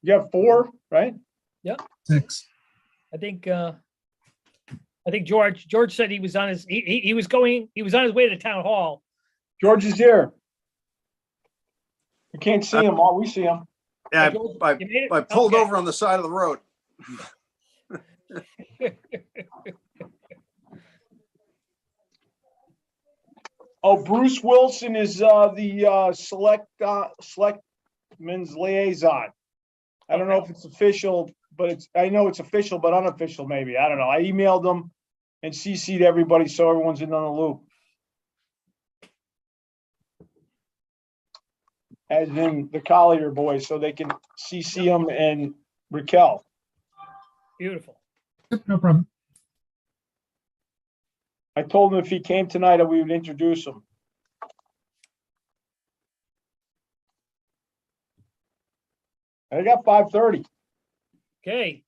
You have 4, right? Yep. 6. I think George said he was on his, he was on his way to town hall. George is here. You can't see him. Oh, we see him. Yeah, George, I you made it? I pulled Okay. over on the side of the road. Oh, Bruce Wilson is the selectmen's liaison. I don't know if it's official, but I know it's official, but unofficial maybe. I don't know. I emailed them and CC'd everybody so everyone's in on the loop. As in the Collier boys, so they can CC them and Raquel. Beautiful. Yep, no problem. I told him if he came tonight, we would introduce him. I got 5:30. Okay.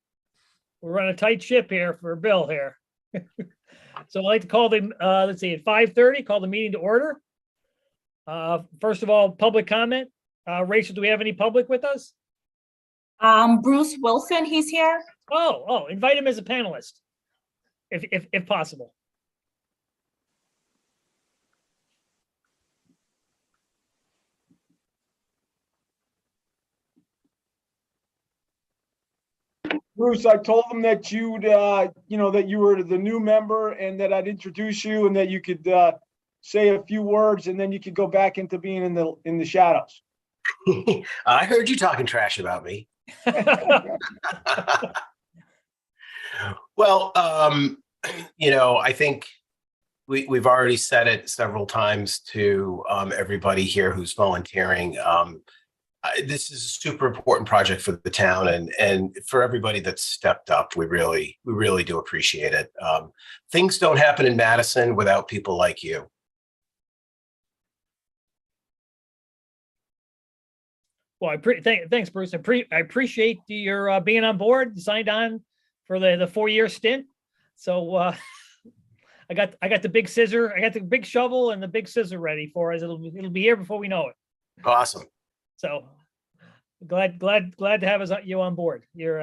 We're on a tight ship here for Bill here. So I'd like to call the, let's see, at 5:30, call the meeting to order. First of all, public comment. Rachel, do we have any public with us? Bruce Wilson, he's here. Oh, invite him as a panelist, if possible. Bruce, I told him that you'd, that you were the new member and that I'd introduce you and that you could say a few words and then you could go back into being in the shadows. I heard you talking trash about me. Well, I think we've already said it several times to everybody here who's volunteering. This is a super important project for the town and for everybody that's stepped up. We really do appreciate it. Things don't happen in Madison without people like you. Well, thanks, Bruce. I appreciate your being on board, signed on for the 4-year stint. So I got the big scissor, I got the big shovel and the big scissor ready for us. It'll be here before we know it. Awesome. So glad to have you on board. You're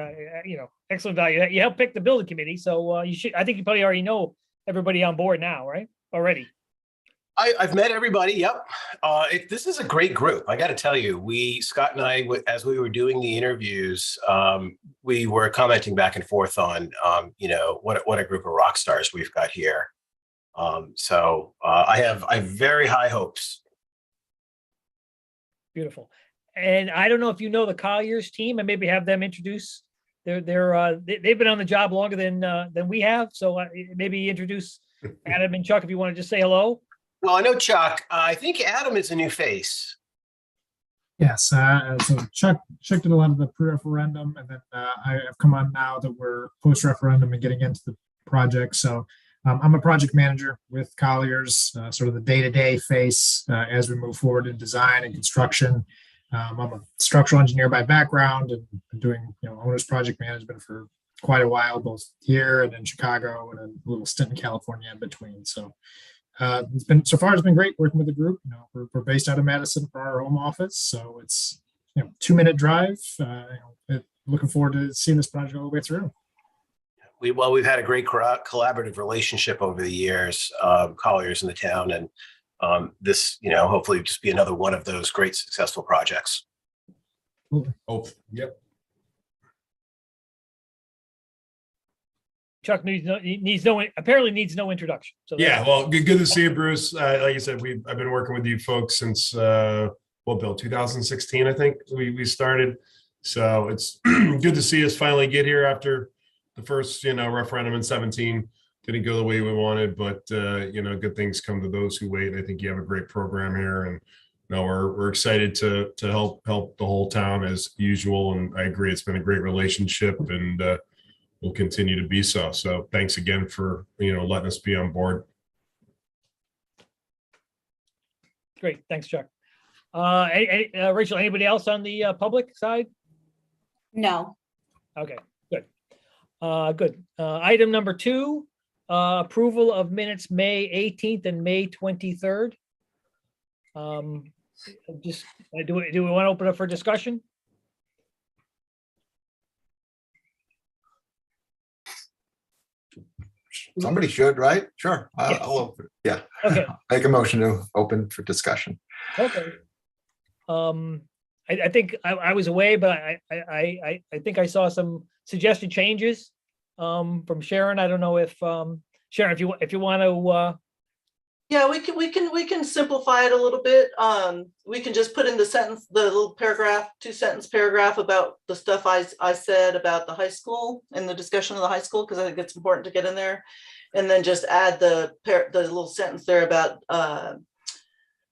excellent value. You helped pick the building committee, so I think you probably already know everybody on board now, right? Already. I've met everybody. Yep. This is a great group. I got to tell you, Scott and I, as we were doing the interviews, we were commenting back and forth on, what a group of rock stars we've got here. So I have very high hopes. Beautiful. And I don't know if you know the Colliers team and maybe have them introduce. They've been on the job longer than we have. So maybe introduce Adam and Chuck if you want to just say hello. Well, I know Chuck. I think Adam is a new face. Yes. So Chuck did a lot of the pre-referendum, and then I have come on now that we're post-referendum and getting into the project. So I'm a project manager with Colliers, sort of the day-to-day face as we move forward in design and construction. I'm a structural engineer by background and been doing owner's project management for quite a while, both here and in Chicago and a little stint in California in between. So it's been great working with the group. We're based out of Madison for our home office, so it's 2-minute drive. Looking forward to seeing this project all the way through. We've had a great collaborative relationship over the years, Colliers in the town, and this hopefully just be another one of those great successful projects. Oh, yep. Chuck apparently needs no introduction. So Yeah, well, good to see you, Bruce. Like I said, I've been working with you folks since Bill, 2016, I think we started. So it's good to see us finally get here after the first, referendum in 2017. Didn't go the way we wanted, but good things come to those who wait. I think you have a great program here, and we're excited to help the whole town as usual. And I agree, it's been a great relationship, and will continue to be so. So thanks again for letting us be on board. Great, thanks, Chuck. Rachel, anybody else on the public side? No. Okay, good. Good. Item number 2, approval of minutes May 18th and May 23rd. Do we want to open up for discussion? Somebody should, right? Sure. Yes. I'll open. Yeah. Okay. Make a motion to open for discussion. Okay. I think I was away, but I think I saw some suggested changes from Sharon. I don't know if Sharon, if you want to Yeah, we can simplify it a little bit. We can just put in the sentence, the little paragraph, 2-sentence paragraph about the stuff I said about the high school and the discussion of the high school, because I think it's important to get in there. And then just add the little sentence there about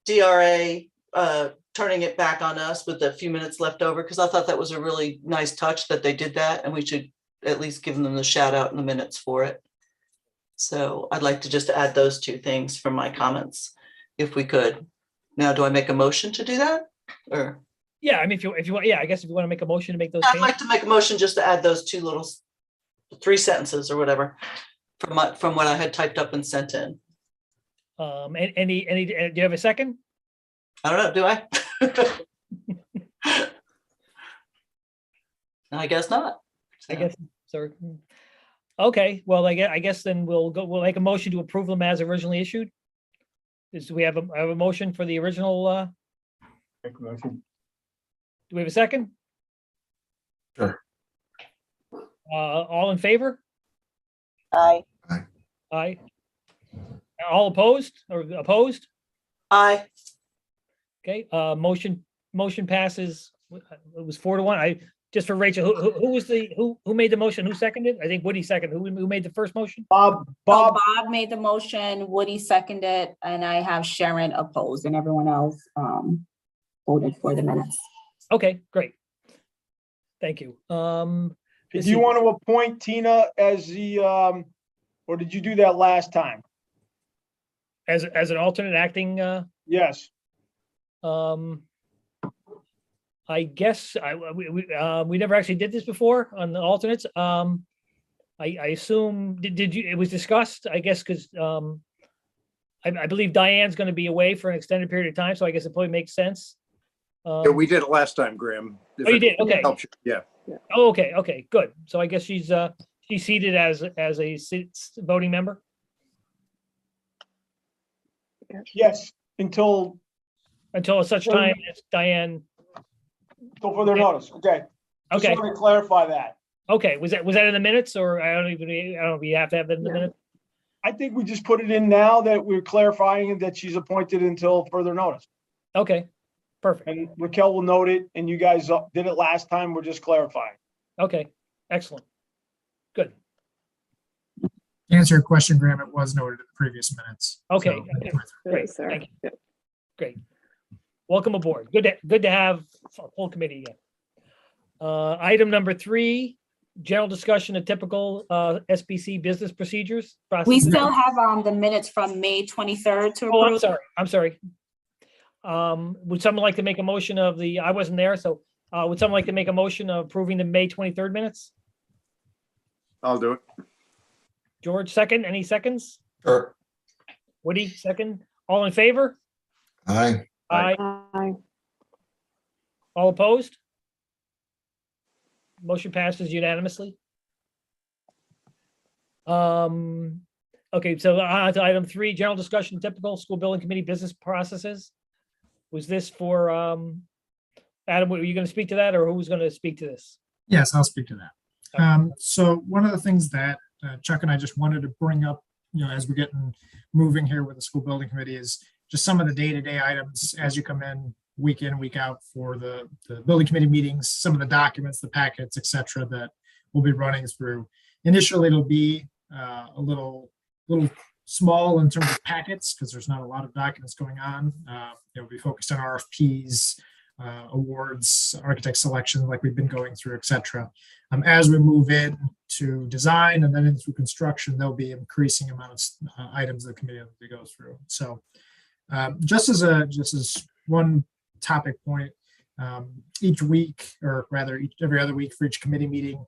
DRA turning it back on us with a few minutes left over, because I thought that was a really nice touch that they did that, and we should at least give them the shout out in the minutes for it. So I'd like to just add those 2 things from my comments, if we could. Now, do I make a motion to do that? Or yeah, I mean, if you want, yeah, I guess if you want to make a motion to make those I'd changes. like to make a motion just to add those 2 little 3 sentences or whatever from what I had typed up and sent in. Any, do you have a second? I don't know, do I? I guess not. I guess so. Okay, well, I guess then we'll make a motion to approve them as originally issued. Do we have a motion for the original? Make a motion. Do we have a second? Sure. All in favor? Aye. Aye. All opposed or opposed? Aye. Okay, motion passes. It was 4-1. Just for Rachel, who made the motion? Who seconded? I think Woody seconded. Who made the first motion? Bob, Bob made the motion, Woody seconded, and I have Sharon opposed, and everyone else voted for the minutes. Okay, great. Thank you. did you want to appoint Tina as the, or did you do that last time? As an alternate acting, Yes. I guess we never actually did this before on the alternates. I assume, did you, it was discussed, I guess, because I believe Diane's going to be away for an extended period of time, so I guess it probably makes sense. Yeah, we did it last time, Graham. If Oh, you it did? Okay. helps you. Yeah. Oh, okay, good. So I guess she's seated as a voting member. Yes, until Such time as Diane. until further notice. Okay. Just Okay, wanted to clarify that. okay. Was that in the minutes, or I don't know if you have to have that in the minutes? I think we just put it in now that we're clarifying that she's appointed until further notice. Okay, perfect. And Raquel will note it, and you guys did it last time. We're just clarifying. Okay, excellent. Good. To answer your question, Graham, it was noted in the previous minutes. Okay, So, okay. Great, thank you. Great. Welcome aboard. Good to have a full committee again. Item number 3, general discussion of typical SBC business procedures. We process. still have the minutes from May 23rd to Oh, approve. I'm sorry. Would someone like to make a motion of I wasn't there, so would someone like to make a motion of approving the May 23rd minutes? I'll do it. George, second. Any seconds? Sure. Woody, second. All in favor? Aye. Aye. All opposed? Motion passes unanimously. Okay, so on to item 3, general discussion, typical school building committee business processes. Was this for, Adam, were you going to speak to that, or who was going to speak to this? Yes, I'll speak to that. So one of the things that Chuck and I just wanted to bring up, as we're getting moving here with the school building committee, is just some of the day-to-day items as you come in, week out for the building committee meetings, some of the documents, the packets, et cetera, that we'll be running through. Initially, it'll be a little small in terms of packets, because there's not a lot of documents going on. It'll be focused on RFPs, awards, architect selection, like we've been going through, et cetera. As we move in to design and then into construction, there'll be increasing amount of items the committee will go through. So just as one topic point, each week, or rather every other week for each committee meeting,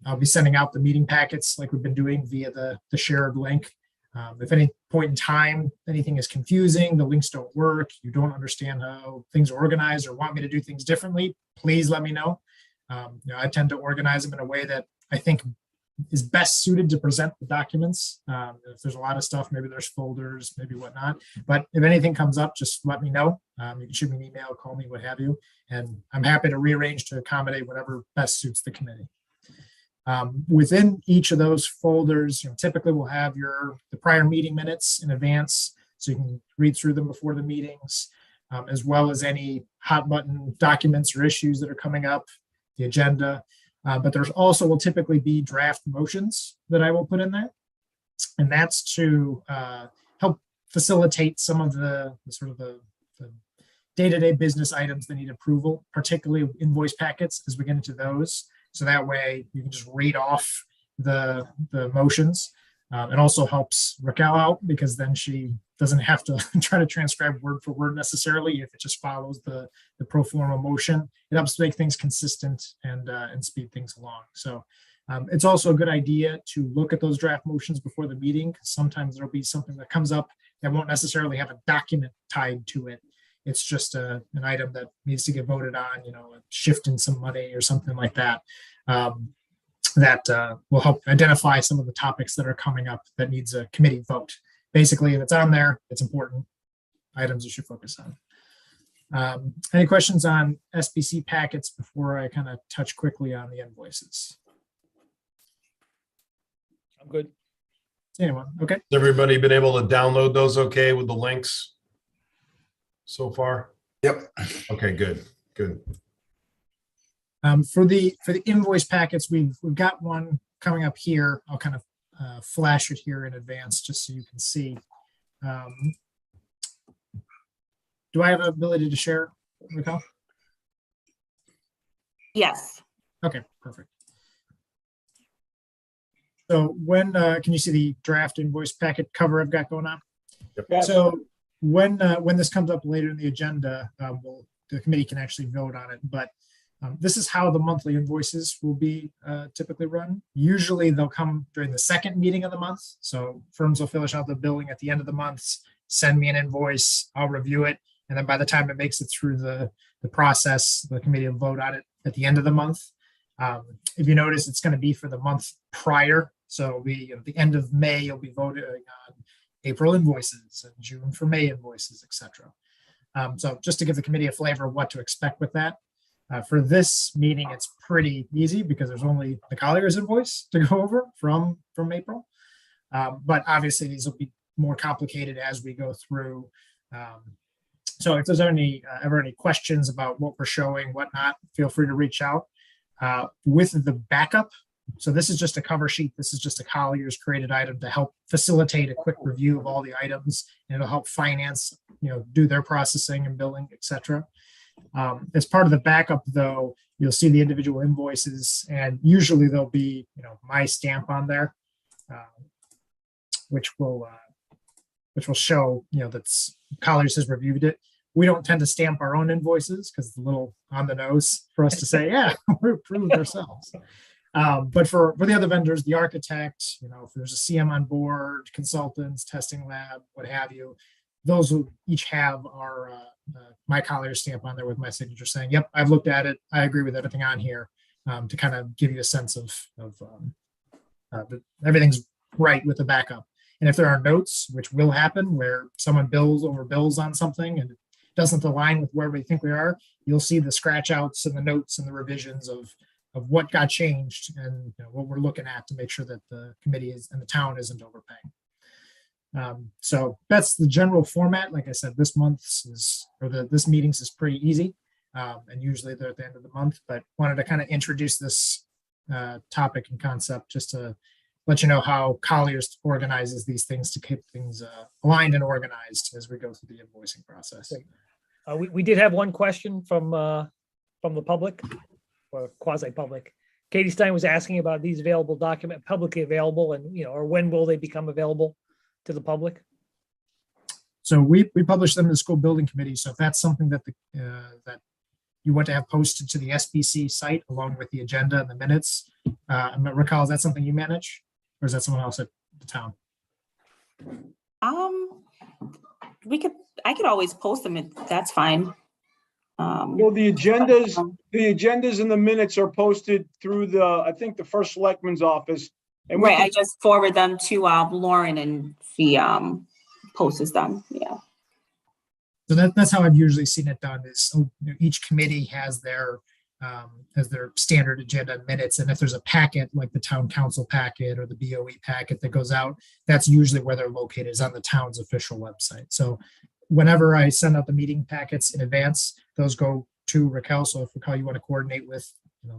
I'll be sending out the meeting packets like we've been doing via the shared link. If any point in time anything is confusing, the links don't work, you don't understand how things are organized or want me to do things differently, please let me know. I tend to organize them in a way that I think is best suited to present the documents. If there's a lot of stuff, maybe there's folders, maybe whatnot. But if anything comes up, just let me know. You can shoot me an email, call me, what have you. And I'm happy to rearrange to accommodate whatever best suits the committee. Within each of those folders, typically we'll have the prior meeting minutes in advance, so you can read through them before the meetings, as well as any hot button documents or issues that are coming up, the agenda. But there's also will typically be draft motions that I will put in there. And that's to help facilitate some of the sort of the day-to-day business items that need approval, particularly invoice packets as we get into those. So that way you can just read off the motions. It also helps Raquel out because then she doesn't have to try to transcribe word for word necessarily if it just follows the pro forma motion. It helps make things consistent and speed things along. So it's also a good idea to look at those draft motions before the meeting, because sometimes there'll be something that comes up that won't necessarily have a document tied to it. It's just an item that needs to get voted on, a shift in some money or something like that. That will help identify some of the topics that are coming up that needs a committee vote. Basically, if it's on there, it's important items you should focus on. Any questions on SBC packets before I kind of touch quickly on the invoices? I'm good. Anyone? Okay. Has everybody been able to download those okay with the links so far? Yep. Okay, good. For the invoice packets, we've got one coming up here. I'll kind of flash it here in advance just so you can see. Do I have an ability to share, Raquel? Yes. Okay, perfect. So when can you see the draft invoice packet cover I've got going on? Yes. So when this comes up later in the agenda, the committee can actually vote on it. But this is how the monthly invoices will be typically run. Usually they'll come during the second meeting of the month. So firms will finish out the billing at the end of the month, send me an invoice, I'll review it. And then by the time it makes it through the process, the committee will vote on it at the end of the month. If you notice, it's going to be for the month prior. So it'll be at the end of May, you'll be voting on April invoices and June for May invoices, etc. So just to give the committee a flavor of what to expect with that. For this meeting, it's pretty easy because there's only the Collier's invoice to go over from April. But obviously these will be more complicated as we go through. So if there's ever any questions about what we're showing, whatnot, feel free to reach out. With the backup, so this is just a cover sheet. This is just a Collier's created item to help facilitate a quick review of all the items, and it'll help finance, do their processing and billing, etc. As part of the backup, though, you'll see the individual invoices, and usually there'll be, my stamp on there, which will show, that's Colliers has reviewed it. We don't tend to stamp our own invoices because it's a little on the nose for us to say, yeah, we're approved ourselves. But for the other vendors, the architect, if there's a CM on board, consultants, testing lab, what have you, those will each have our my Colliers stamp on there with my signature saying, yep, I've looked at it. I agree with everything on here, to kind of give you a sense of that everything's right with the backup. And if there are notes, which will happen, where someone bills on something and it doesn't align with where we think we are, you'll see the scratch outs and the notes and the revisions of what got changed and what we're looking at to make sure that the committee and the town isn't overpaying. So that's the general format. Like I said, this meeting's is pretty easy, and usually they're at the end of the month, but wanted to kind of introduce this topic and concept just to let you know how Colliers organizes these things to keep things aligned and organized as we go through the invoicing process. We did have one question from the public or quasi-public. Katie Stein was asking about these available document publicly available and, or when will they become available to the public? So we publish them in the school building committee. So if that's something that that you want to have posted to the SBC site along with the agenda and the minutes, Raquel, is that something you manage, or is that someone else at the town? I could always post them. That's fine. The agendas and the minutes are posted through I think the first selectman's office. And we Right, can- I just forward them to Lauren and she posts them, yeah. So that's how I've usually seen it done is each committee has their standard agenda and minutes. And if there's a packet like the town council packet or the BOE packet that goes out, that's usually where they're located, is on the town's official website. So whenever I send out the meeting packets in advance, those go to Raquel. So if Raquel, you want to coordinate with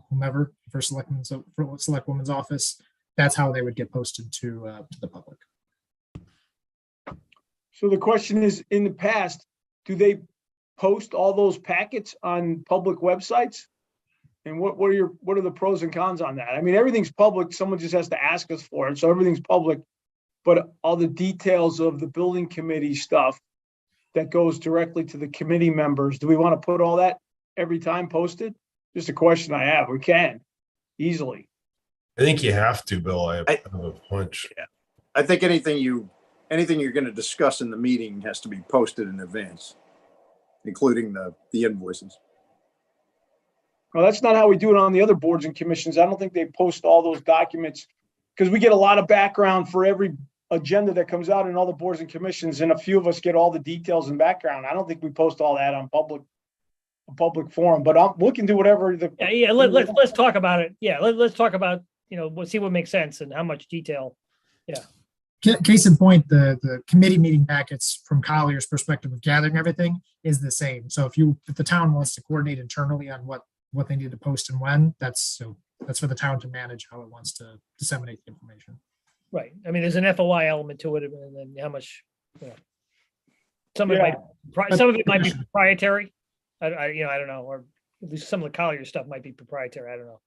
whomever for Selectwoman's office, that's how they would get posted to the public. So the question is, in the past, do they post all those packets on public websites? And what are the pros and cons on that? I mean, everything's public. Someone just has to ask us for it. So everything's public. But all the details of the building committee stuff that goes directly to the committee members, do we want to put all that every time posted? Just a question I have. We can easily. I think you have to, Bill. I have a hunch. I think anything you're going to discuss in the meeting has to be posted in advance, including the invoices. Well, that's not how we do it on the other boards and commissions. I don't think they post all those documents because we get a lot of background for every agenda that comes out in all the boards and commissions, and a few of us get all the details and background. I don't think we post all that on public forum, but we can do whatever the. Yeah. Let's talk about it. Yeah. Let's talk about, we'll see what makes sense and how much detail. Yeah. Case in point, the committee meeting packets from Collier's perspective of gathering everything is the same. So if the town wants to coordinate internally on what they need to post and when, that's for the town to manage how it wants to disseminate the information. Right. I mean, there's an FOI element to it, and then how much, some of it might be proprietary. I don't know, or at least some of the Collier stuff might be proprietary. I don't know.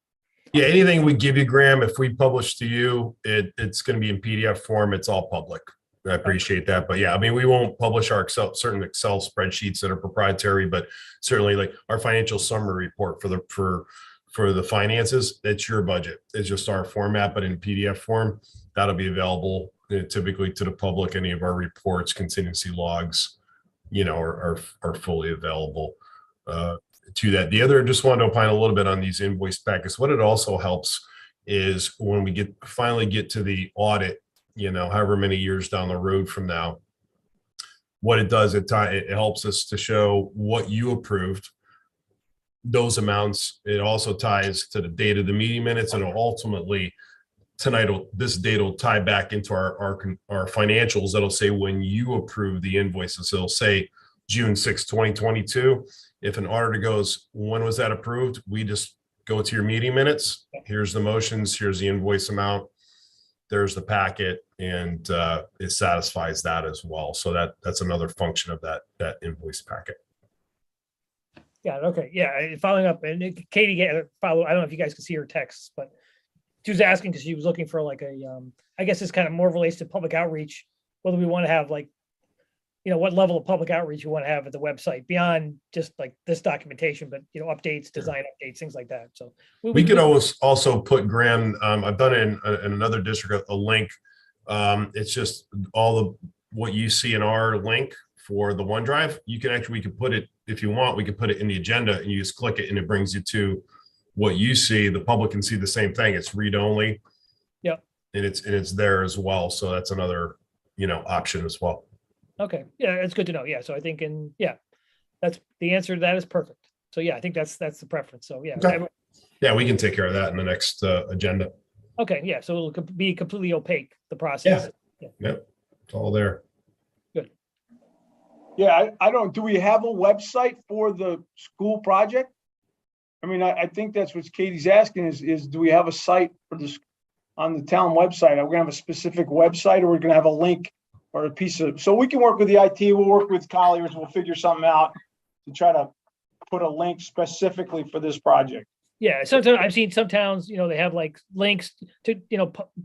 Yeah, anything we give you, Graham, if we publish to you, it's going to be in PDF form. It's all public. I appreciate that. But yeah, I mean, we won't publish our certain Excel spreadsheets that are proprietary, but certainly like our financial summary report for the finances, that's your budget. It's just our format, but in PDF form, that'll be available typically to the public. Any of our reports, contingency logs, are fully available to that. The other, just wanted to opine a little bit on these invoice packets. What it also helps is when we finally get to the audit, however many years down the road from now, what it does, it helps us to show what you approved, those amounts. It also ties to the date of the meeting minutes, and ultimately this date will tie back into our financials. That'll say when you approve the invoices. It'll say June 6, 2022. If an auditor goes, when was that approved? We just go to your meeting minutes. Here's the motions. Here's the invoice amount. There's the packet, and it satisfies that as well. So that's another function of that invoice packet. Yeah. Okay. Yeah. Following up, and Katie I don't know if you guys can see her texts, but she was asking because she was looking for like I guess it's kind of more relates to public outreach, whether we want to have like, what level of public outreach you want to have at the website beyond just like this documentation, but updates, design updates, things like that. So we could always also put, Graham, I've done it in another district, a link. It's just what you see in our link for the OneDrive. We could put it, if you want, we could put it in the agenda and you just click it and it brings you to what you see. The public can see the same thing. It's read only. Yeah. And it's there as well. So that's another, option as well. Okay. Yeah, it's good to know. Yeah. So I think that's the answer to that is perfect. So yeah, I think that's the preference. So yeah. Okay. Yeah, we can take care of that in the next agenda. Okay. Yeah. So it'll be completely opaque, the process. Yeah. Yep. It's all there. Good. Yeah, do we have a website for the school project? I mean, I think that's what Katie's asking is do we have a site for this on the town website? Are we gonna have a specific website, or we're gonna have a link or a piece of, so we can work with the IT, we'll work with Colliers, we'll figure something out to try to put a link specifically for this project. Yeah, sometimes I've seen some towns, they have like links to,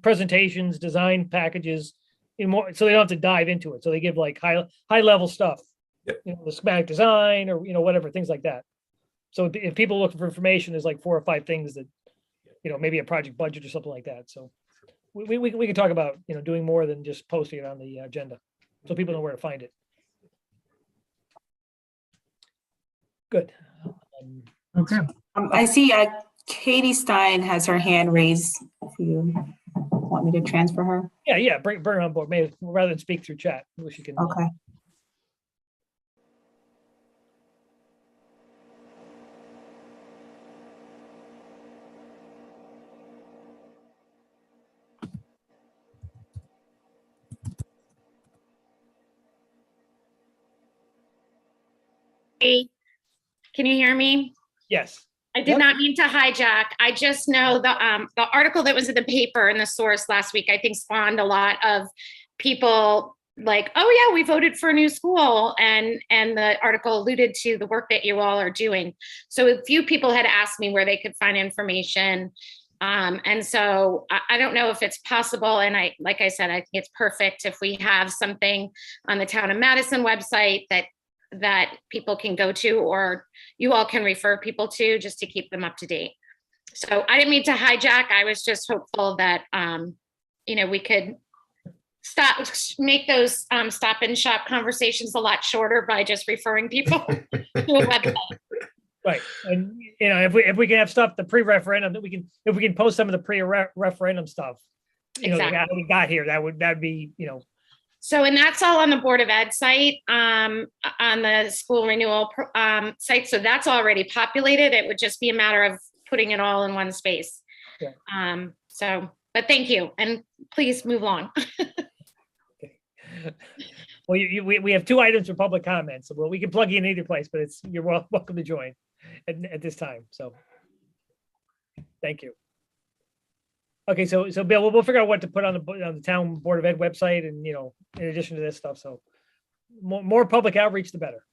presentations, design packages, so they don't have to dive into it. So they give like high level stuff, Yep. The schematic design or, whatever, things like that. So if people looking for information, there's like 4 or 5 things that, maybe a project budget or something like that. So we can talk about, doing more than just posting it on the agenda, so people know where to find it. Good. Okay. I see Katie Stein has her hand raised. If you Want me to transfer her? Yeah, bring her on board, maybe rather than speak through chat. Wish you can. Okay. Hey, can you hear me? Yes. I did not mean to hijack. I just know the article that was in the paper and the source last week, I think spawned a lot of people like, oh yeah, we voted for a new school. And the article alluded to the work that you all are doing. So a few people had asked me where they could find information. And so I don't know if it's possible. And like I said, I think it's perfect if we have something on the Town of Madison website that people can go to, or you all can refer people to, just to keep them up to date. So I didn't mean to hijack. I was just hopeful that, we could make those stop and shop conversations a lot shorter by just referring people to a website. Right. And, if we can have stuff, the pre-referendum, that if we can post some of the pre-referendum stuff, Exactly. how we got here, that'd be, So, and that's all on the Board of Ed site, on the school renewal site. So that's already populated. It would just be a matter of putting it all in one space. Yeah. But thank you, and please move along. Well, we have 2 items for public comments, so we can plug you in either place, but you're welcome to join at this time. So, thank you. Okay, so Bill, we'll figure out what to put on the town Board of Ed website, and in addition to this stuff. So, more public outreach, the better.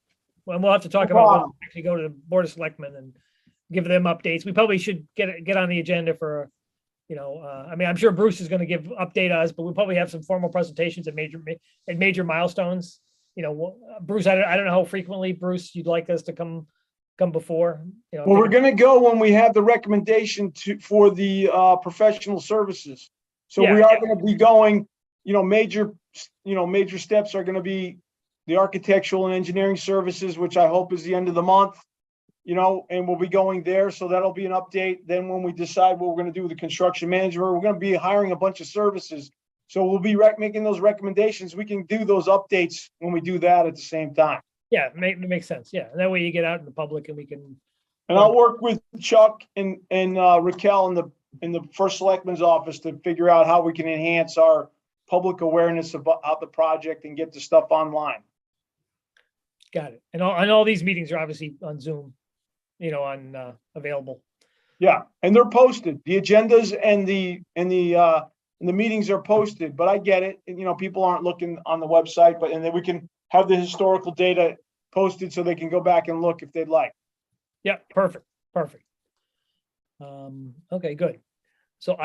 Well, we'll have to talk about when we actually go to the Board of Selectmen and give them updates. We probably should get on the agenda for, I'm sure Bruce is going to give update us, but we'll probably have some formal presentations at major milestones. Bruce, I don't know how frequently, Bruce, you'd like us to come before. Well, we're going to go when we have the recommendation for the professional services. So we are going to be going, major steps are going to be the architectural and engineering services, which I hope is the end of the month, and we'll be going there. So that'll be an update. Then when we decide what we're going to do with the construction manager, we're going to be hiring a bunch of services. So we'll be making those recommendations. We can do those updates when we do that at the same time. Yeah, it makes sense. Yeah, and that way you get out in the public and we can. And I'll work with Chuck and Raquel in the first selectman's office to figure out how we can enhance our public awareness about the project and get the stuff online. Got it. And all these meetings are obviously on Zoom, available. Yeah, and they're posted. The agendas and the meetings are posted. But I get it. And, people aren't looking on the website, and then we can have the historical data posted so they can go back and look if they'd like. Yeah, perfect. Okay, good. So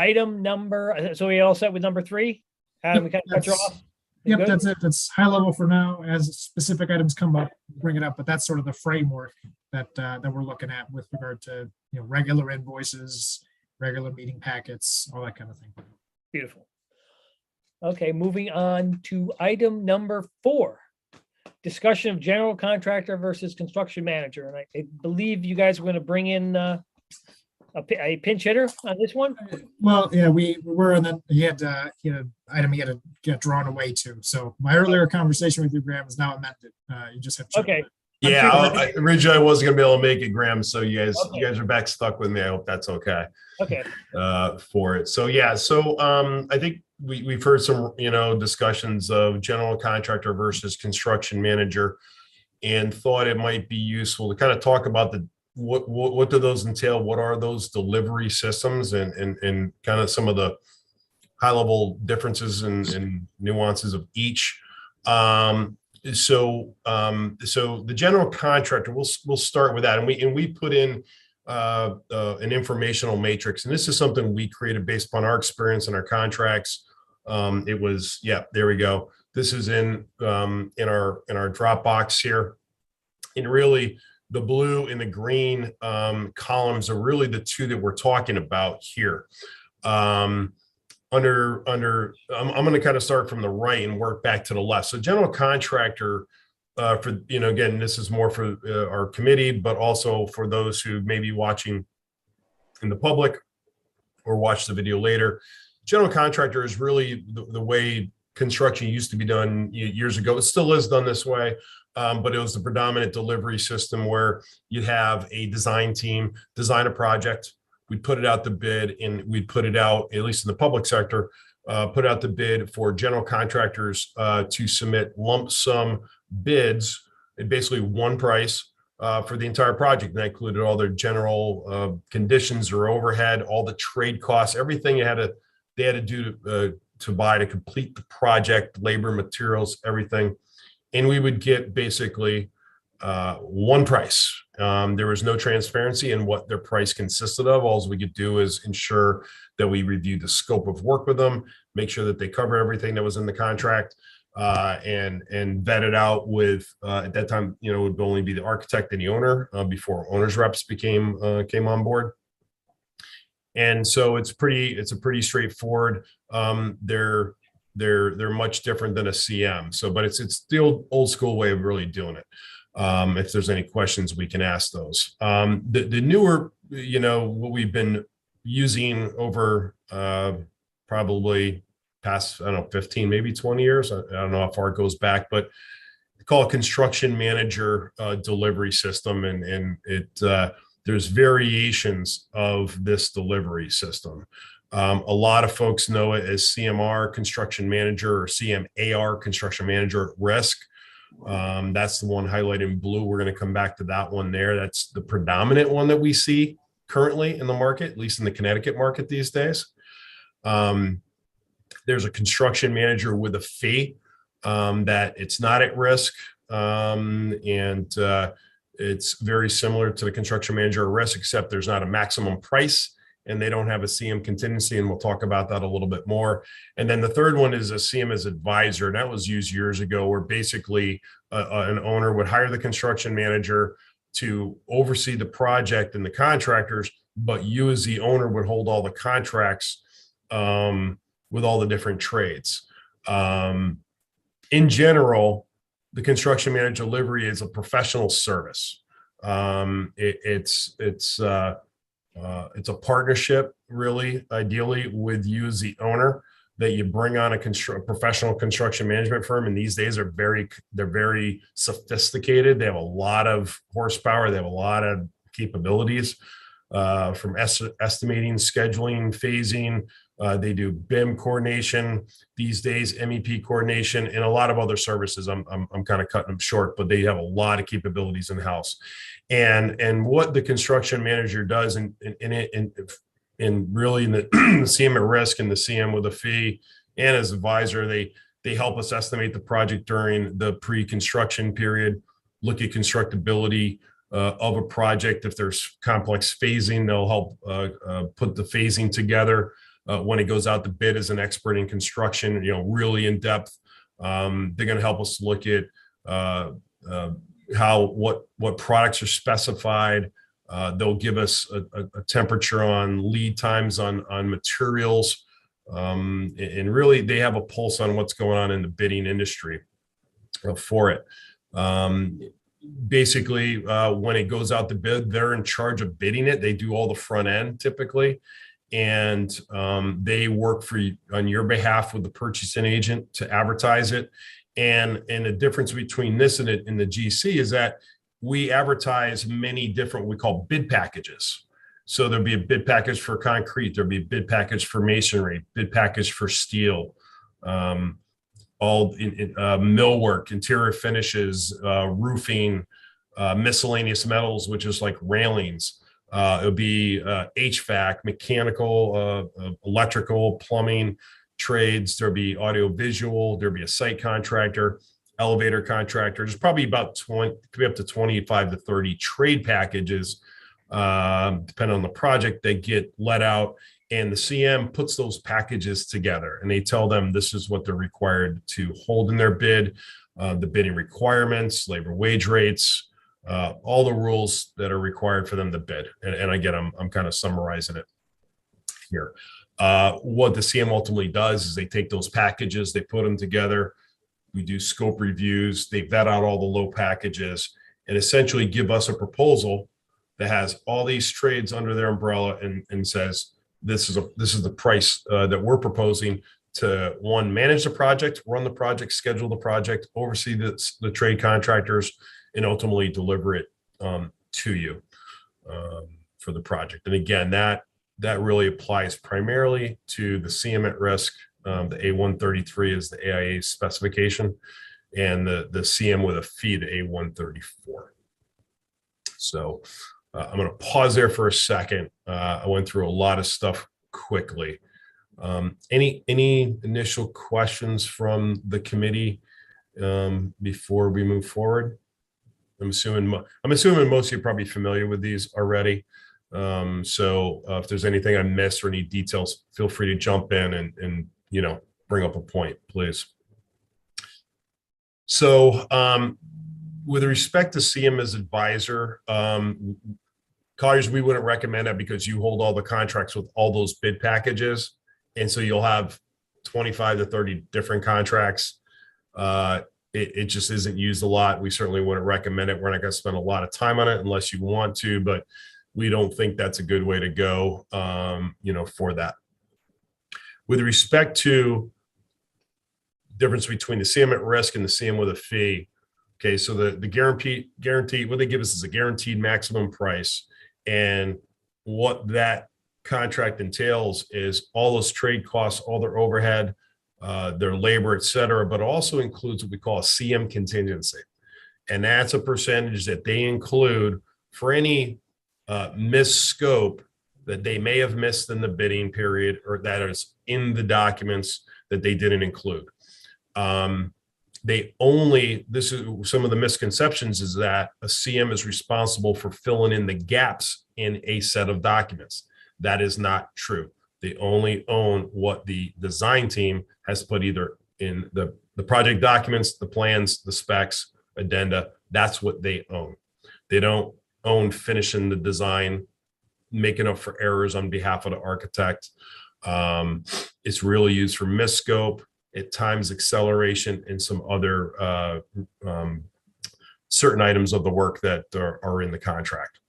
so we all set with number 3? Yep, we kind of cut you off? Yep, Good? that's it. That's high level for now. As specific items come up, bring it up, but that's sort of the framework that we're looking at with regard to, regular invoices, regular meeting packets, all that kind of thing. Beautiful. Okay, moving on to item number 4. Discussion of general contractor versus construction manager. And I believe you guys were going to bring in a pinch hitter on this one. Well, yeah, we were, and then he had an item he had to get drawn away to. So my earlier conversation with you, Graham, is now amended. You just have to. Okay. Yeah, originally I wasn't gonna be able to make it, Graham. So you guys are back stuck with me. I hope that's okay. Okay. For it. So yeah, I think we've heard some discussions of general contractor versus construction manager, and thought it might be useful to kind of talk about what do those entail? What are those delivery systems, and kind of some of the high level differences and nuances of each. So the general contractor, we'll start with that, and we put in an informational matrix, and this is something we created based upon our experience and our contracts. It was, there we go. This is in our Dropbox here, and really the blue and the green columns are really the 2 that we're talking about here. I'm going to kind of start from the right and work back to the left. So general contractor, for, again, this is more for our committee, but also for those who may be watching in the public or watch the video later. general contractor is really the way construction used to be done years ago. It still is done this way, but it was the predominant delivery system where you'd have a design team design a project. We'd put it out to bid, and we'd put it out, at least in the public sector, put out the bid for general contractors to submit lump sum bids at basically one price for the entire project. And that included all their general conditions or overhead, all the trade costs, everything they had to do to buy to complete the project, labor, materials, everything. And we would get basically one price. There was no transparency in what their price consisted of. All we could do is ensure that we reviewed the scope of work with them, make sure that they cover everything that was in the contract, and vet it out with, at that time, it would only be the architect and the owner before owner's reps came on board. And so it's a pretty straightforward. They're much different than a CM. So, but it's the old school way of really doing it. If there's any questions, we can ask those. The newer, what we've been using over probably past, 15, maybe 20 years. I don't know how far it goes back, but they call it construction manager delivery system. And there's variations of this delivery system. A lot of folks know it as CMR, construction manager, or CMAR, construction manager at risk. That's the one highlighted in blue. We're going to come back to that one there. That's the predominant one that we see currently in the market, at least in the Connecticut market these days. There's a construction manager with a fee that it's not at risk. It's very similar to the construction manager at risk, except there's not a maximum price and they don't have a CM contingency. And we'll talk about that a little bit more. And then the third one is a Cms Advisor. And that was used years ago, where basically an owner would hire the construction manager to oversee the project and the contractors, but you as the owner would hold all the contracts with all the different trades. In general, the construction manager delivery is a professional service. It's a partnership, really, ideally, with you as the owner, that you bring on a professional construction management firm. And these days they're very sophisticated. They have a lot of horsepower. They have a lot of capabilities, from estimating, scheduling, phasing. They do BIM coordination these days, MEP coordination, and a lot of other services. I'm kind of cutting them short, but they have a lot of capabilities in house. And what the construction manager does, and really in the CM at risk and the CM with a fee and as advisor, they help us estimate the project during the pre-construction period, look at constructability of a project. If there's complex phasing, they'll help put the phasing together. When it goes out to bid as an expert in construction, really in depth. They're going to help us look at what products are specified. They'll give us a temperature on lead times on materials. And really, they have a pulse on what's going on in the bidding industry for it. Basically, when it goes out to bid, they're in charge of bidding it. They do all the front end typically. And they work on your behalf with the purchasing agent to advertise it. And the difference between this and the GC is that we advertise many different, we call bid packages. So there'll be a bid package for concrete, there'll be a bid package for masonry, bid package for steel, all millwork, interior finishes, roofing, miscellaneous metals, which is like railings. It'll be HVAC, mechanical, electrical, plumbing trades. There'll be audio visual. There'll be a site contractor, elevator contractor. There's probably about 20, could be up to 25 to 30 trade packages, depending on the project, they get let out. And the CM puts those packages together and they tell them this is what they're required to hold in their bid, the bidding requirements, labor wage rates, all the rules that are required for them to bid. And again, I'm kind of summarizing it here. What the CM ultimately does is they take those packages, they put them together. We do scope reviews. They vet out all the low packages and essentially give us a proposal that has all these trades under their umbrella and says, this is the price that we're proposing to, one, manage the project, run the project, schedule the project, oversee the trade contractors, and ultimately deliver it to you for the project. And again, that really applies primarily to the CM at risk. The A133 is the AIA specification, and the CM with a fee, the A134. So I'm going to pause there for a second. I went through a lot of stuff quickly. Any initial questions from the committee before we move forward? I'm assuming most of you are probably familiar with these already. So if there's anything I missed or any details, feel free to jump in and bring up a point, please. So with respect to Cms Advisor, Colliers, we wouldn't recommend that because you hold all the contracts with all those bid packages. And so you'll have 25 to 30 different contracts. It just isn't used a lot. We certainly wouldn't recommend it. We're not going to spend a lot of time on it unless you want to, but we don't think that's a good way to go, for that. With respect to difference between the CM at risk and the CM with a fee. Okay, so the guarantee, what they give us is a guaranteed maximum price. And what that contract entails is all those trade costs, all their overhead, their labor, et cetera, but also includes what we call a CM contingency. And that's a percentage that they include for any missed scope that they may have missed in the bidding period or that is in the documents that they didn't include. This is some of the misconceptions, is that a CM is responsible for filling in the gaps in a set of documents. That is not true. They only own what the design team has put either in the project documents, the plans, the specs, addenda. That's what they own. They don't own finishing the design, making up for errors on behalf of the architect. It's really used for misscope, at times acceleration, and some other certain items of the work that are in the contract.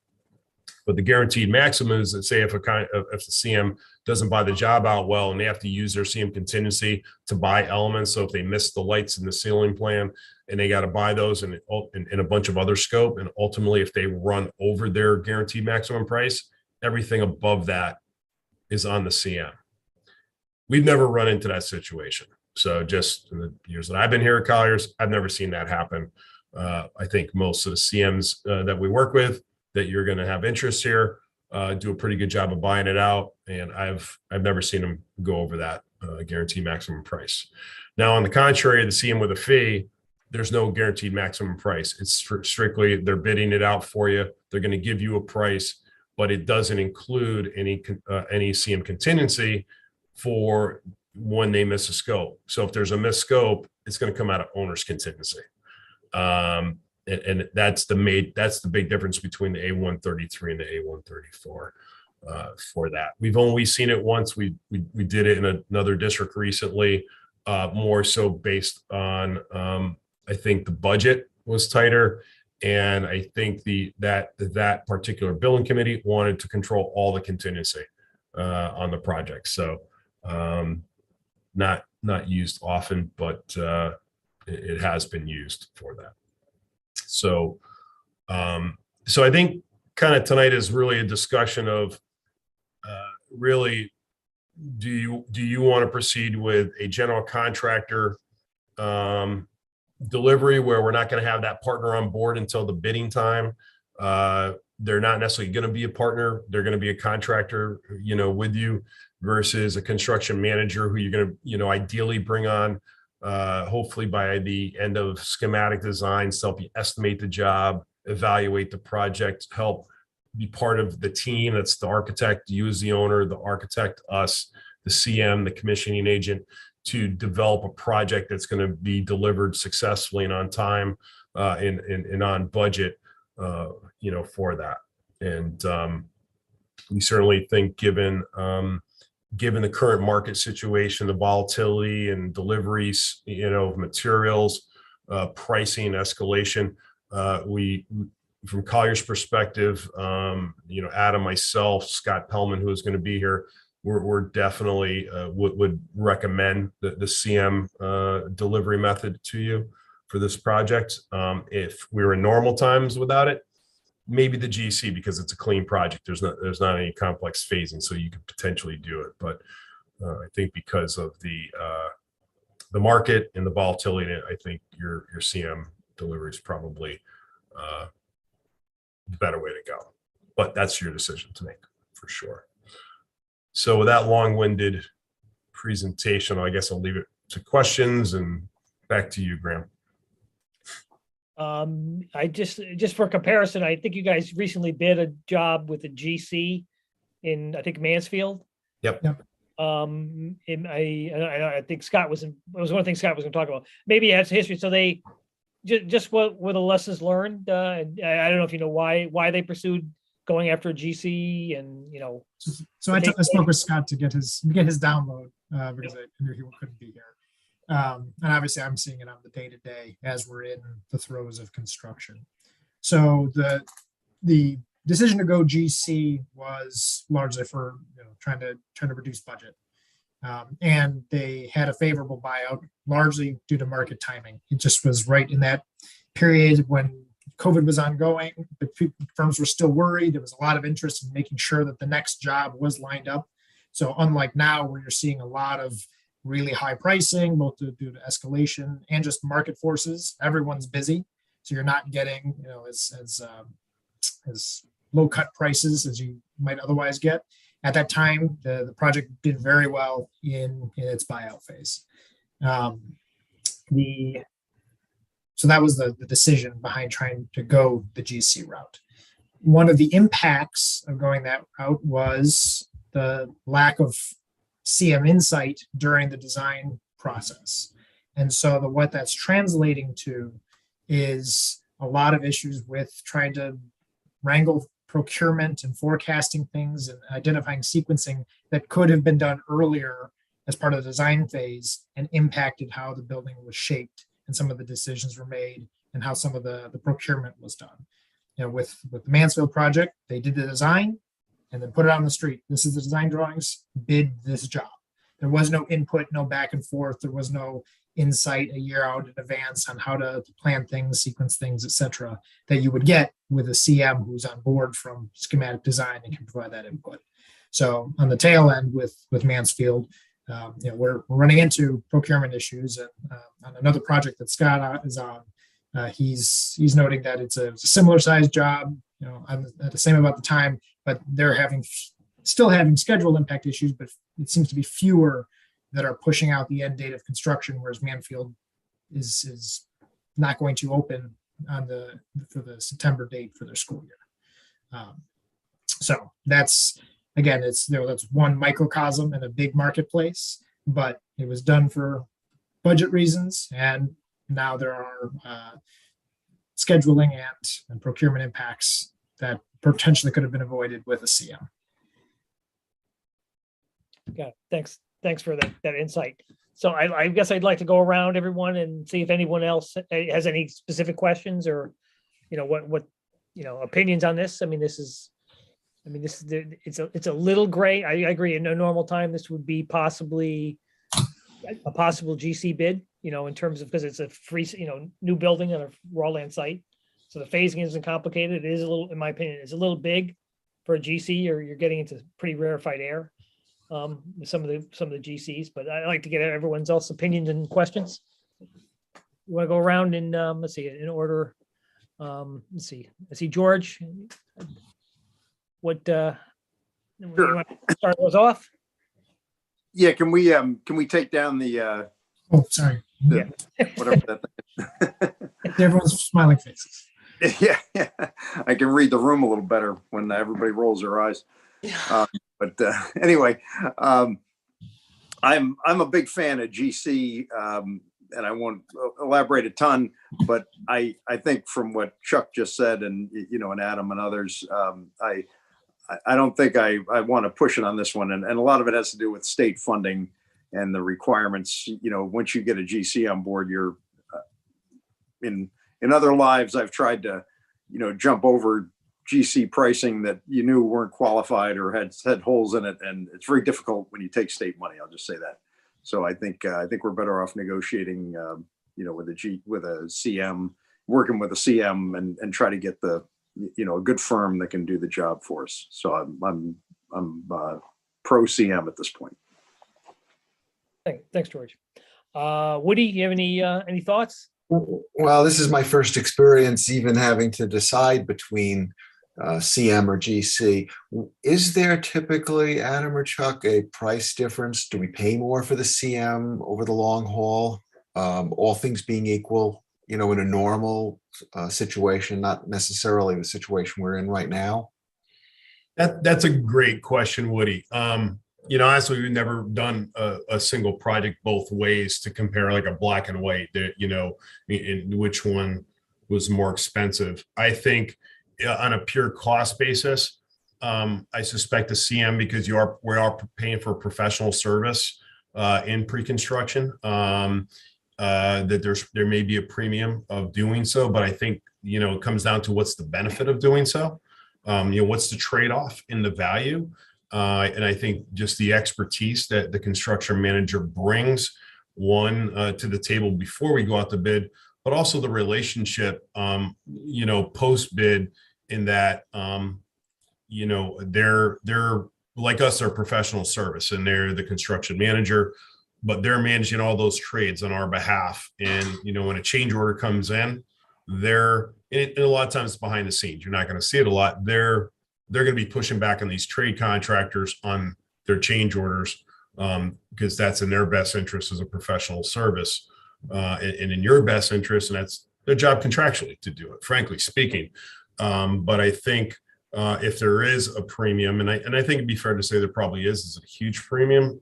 But the guaranteed maximum is that, say, if the CM doesn't buy the job out well and they have to use their CM contingency to buy elements, so if they miss the lights in the ceiling plan and they got to buy those and a bunch of other scope, and ultimately if they run over their guaranteed maximum price, everything above that is on the CM. We've never run into that situation. So just in the years that I've been here at Colliers, I've never seen that happen. I think most of the CMs that we work with, that you're going to have interest here, do a pretty good job of buying it out. And I've never seen them go over that guaranteed maximum price. Now, on the contrary, the CM with a fee, there's no guaranteed maximum price. It's strictly, they're bidding it out for you. They're going to give you a price, but it doesn't include any CM contingency for when they miss a scope. So if there's a missed scope, it's going to come out of owner's contingency. And that's the big difference between the A133 and the A134 for that. We've only seen it once. We did it in another district recently, more so based on I think the budget was tighter, and I think that particular billing committee wanted to control all the contingency on the project. So not used often, but it has been used for that. So I think kind of tonight is really a discussion of really, do you want to proceed with a general contractor delivery where we're not going to have that partner on board until the bidding time? They're not necessarily going to be a partner. They're going to be a contractor, with you, versus a construction manager who you're going to, ideally bring on hopefully by the end of schematic designs to help you estimate the job, evaluate the project, help be part of the team. That's the architect, you as the owner, the architect, us, the CM, the commissioning agent, to develop a project that's going to be delivered successfully and on time and on budget, for that. And we certainly think, given the current market situation, the volatility and deliveries, materials, pricing, escalation, we, from Collier's perspective, Adam, myself, Scott Pellman, who is going to be here, we're definitely would recommend the CM delivery method to you for this project. If we were in normal times without it, maybe the GC, because it's a clean project. There's not any complex phasing, so you could potentially do it. But I think because of the market and the volatility in it, I think your CM delivery is probably the better way to go. But that's your decision to make for sure. So with that long-winded presentation, I guess I'll leave it to questions, and back to you, Graham. I just for comparison, I think you guys recently bid a job with a GC in, I think, Mansfield. Yep. I think Scott it was one of the things Scott was going to talk about. Maybe it has history. So they just what were the lessons learned? And I don't know if you know why they pursued going after a GC, and So I spoke with Scott to get his download because I knew he couldn't be here. And obviously I'm seeing it on the day-to-day as we're in the throes of construction. So the decision to go GC was largely for trying to reduce budget. And they had a favorable buyout largely due to market timing. It just was right in that period when COVID was ongoing. The firms were still worried. There was a lot of interest in making sure that the next job was lined up. So unlike now, where you're seeing a lot of really high pricing, both due to escalation and just market forces, everyone's busy. So you're not getting, as low cut prices as you might otherwise get. At that time, the project did very well in its buyout phase. So that was the decision behind trying to go the GC route. One of the impacts of going that route was the lack of CM insight during the design process. And so what that's translating to is a lot of issues with trying to wrangle procurement and forecasting things and identifying sequencing that could have been done earlier as part of the design phase and impacted how the building was shaped and some of the decisions were made and how some of the procurement was done. With the Mansfield project, they did the design and then put it on the street. This is the design drawings, bid this job. There was no input, no back and forth. There was no insight a year out in advance on how to plan things, sequence things, etc., that you would get with a CM who's on board from schematic design and can provide that input. So on the tail end with Mansfield, we're running into procurement issues, and on another project that Scott is on, he's noting that it's a similar sized job, at the same about the time, but they're still having schedule impact issues, but it seems to be fewer that are pushing out the end date of construction, whereas Mansfield is not going to open for the September date for their school year. So that's one microcosm in a big marketplace, but it was done for budget reasons, and now there are scheduling and procurement impacts that potentially could have been avoided with a CM. Yeah, thanks for that insight. So I guess I'd like to go around everyone and see if anyone else has any specific questions or what opinions on this. It's a little gray. I agree. In a normal time, this would be possibly a possible GC bid, in terms of, because it's a free, new building on a raw land site. So the phasing isn't complicated. It is a little, in my opinion, it's a little big for a GC, or you're getting into pretty rarefied air. With some of the GCs, but I like to get everyone's else opinions and questions. You want to go around in let's see, in order. Let's see. I see George. What Sure. you want to start those off? Yeah, can we take down the Oh, sorry. whatever that Everyone's smiling faces. yeah, I can read the room a little better when everybody rolls their eyes. But anyway, I'm a big fan of GC, and I won't elaborate a ton, but I think from what Chuck just said, and and Adam and others, I don't think I want to push it on this one, and a lot of it has to do with state funding and the requirements. Once you get a GC on board, you're in other lives I've tried to jump over GC pricing that you knew weren't qualified or had holes in it. And it's very difficult when you take state money. I'll just say that. So I think we're better off negotiating, with a CM, working with a CM and try to get a good firm that can do the job for us. So I'm pro CM at this point. Thanks, George. Woody, you have any thoughts? Well, this is my first experience even having to decide between CM or GC. Is there typically, Adam or Chuck, a price difference? Do we pay more for the CM over the long haul? All things being equal, in a normal situation, not necessarily the situation we're in right now? That's a great question, Woody. Honestly, we've never done a single project both ways to compare like a black and white, in which one was more expensive. I think on a pure cost basis, I suspect the CM, because we are paying for professional service in pre-construction, that there may be a premium of doing so, but I think, it comes down to what's the benefit of doing so. What's the trade-off in the value? And I think just the expertise that the construction manager brings, to the table before we go out to bid, but also the relationship, post-bid, in that, they're like us, they're professional service, and they're the construction manager, but they're managing all those trades on our behalf. And, when a change order comes in, and a lot of times it's behind the scenes. You're not going to see it a lot. They're going to be pushing back on these trade contractors on their change orders, because that's in their best interest as a professional service, and in your best interest, and that's their job contractually to do it, frankly speaking. But I think if there is a premium, and I think it'd be fair to say there probably is a huge premium.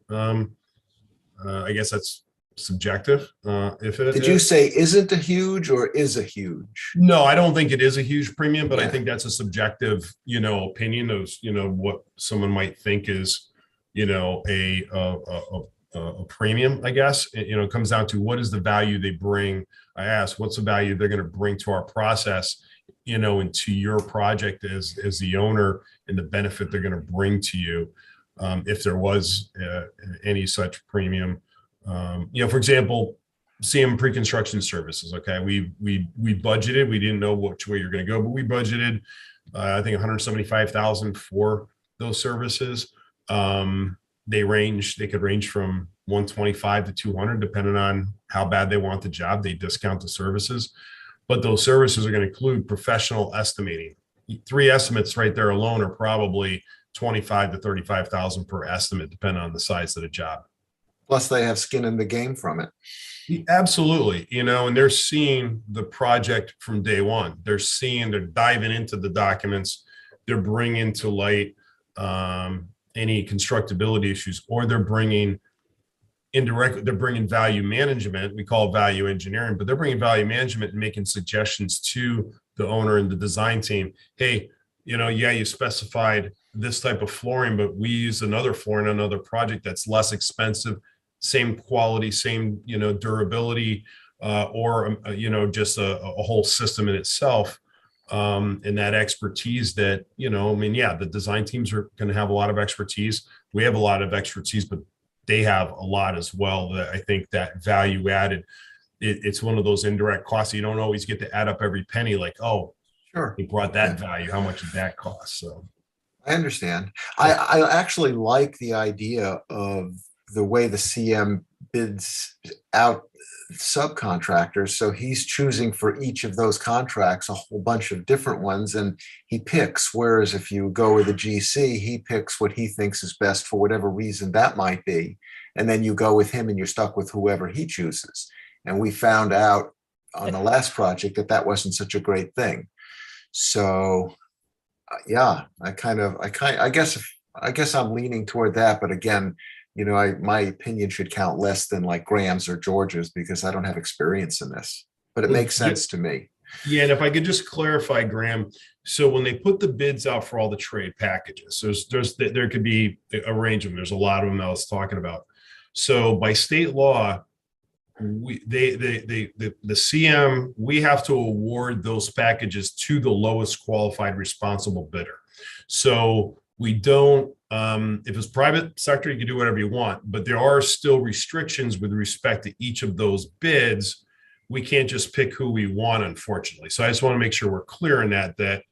I guess that's subjective. Did you say isn't a huge or is a huge? No, I don't think it is a huge premium, but I think that's a subjective, opinion of, what someone might think is, a premium, I guess. It comes down to what is the value they bring. I asked, what's the value they're going to bring to our process, into your project as the owner, and the benefit they're going to bring to you, if there was any such premium. For example, CM pre-construction services. Okay, we budgeted. We didn't know which way you're going to go, but we budgeted, I think, $175,000 for those services. They could range from $125,000 to $200,000, depending on how bad they want the job. They discount the services, but those services are going to include professional estimating. 3 estimates right there alone are probably $25,000 to $35,000 per estimate, depending on the size of the job. Plus, they have skin in the game from it. Absolutely. And they're seeing the project from day one. They're diving into the documents. They're bringing to light any constructability issues, or they're bringing value management. We call it value engineering, but they're bringing value management and making suggestions to the owner and the design team. Hey, you specified this type of flooring, but we use another floor in another project that's less expensive, same quality, same, durability, or, just a whole system in itself. And that expertise that, the design teams are going to have a lot of expertise. We have a lot of expertise, but they have a lot as well. That I think that value added, it's one of those indirect costs. You don't always get to add up every penny, like, oh, sure, he brought that value. How much did that cost? So I understand. I actually like the idea of the way the CM bids out subcontractors. So he's choosing for each of those contracts a whole bunch of different ones, and he picks. Whereas if you go with a GC, he picks what he thinks is best for whatever reason that might be. And then you go with him and you're stuck with whoever he chooses. And we found out on the last project that wasn't such a great thing. So yeah, I guess I'm leaning toward that. But again, my opinion should count less than like Graham's or George's, because I don't have experience in this, but it makes sense to me. Yeah. And if I could just clarify, Graham, so when they put the bids out for all the trade packages, there could be a range of them. There's a lot of them that I was talking about. So by state law, the CM, we have to award those packages to the lowest qualified responsible bidder. So we don't, if it's private sector, you can do whatever you want, but there are still restrictions with respect to each of those bids. We can't just pick who we want, unfortunately. So I just want to make sure we're clear in that,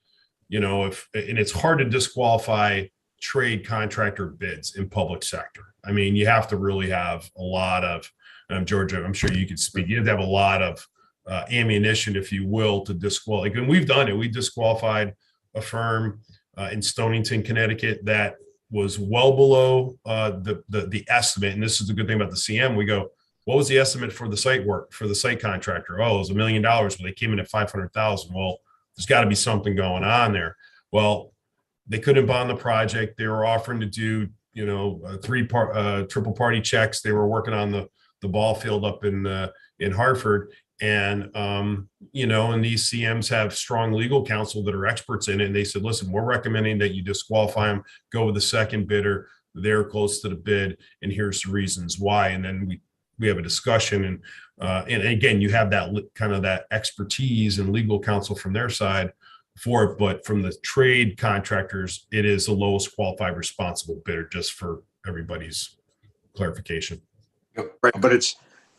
you know, and it's hard to disqualify trade contractor bids in public sector. I mean, you have to really have a lot of, Georgia, I'm sure you could speak, you have to have a lot of ammunition, if you will, to disqualify. And we've done it. We disqualified a firm in Stonington, Connecticut that was well below the estimate. And this is the good thing about the CM. We go, what was the estimate for the site work for the site contractor? Oh, it was $1 million, but they came in at 500,000. Well, there's got to be something going on there. Well, they couldn't bond the project. They were offering to do, you know, triple party checks. They were working on the ball field up in Hartford. And, you know, and these CMs have strong legal counsel that are experts in it. And they said, listen, we're recommending that you disqualify them, go with the second bidder. They're close to the bid. And here's the reasons why. And then we have a discussion. And again, you have that kind of that expertise and legal counsel from their side for it. But from the trade contractors, it is the lowest qualified responsible bidder, just for everybody's clarification. Right, but it's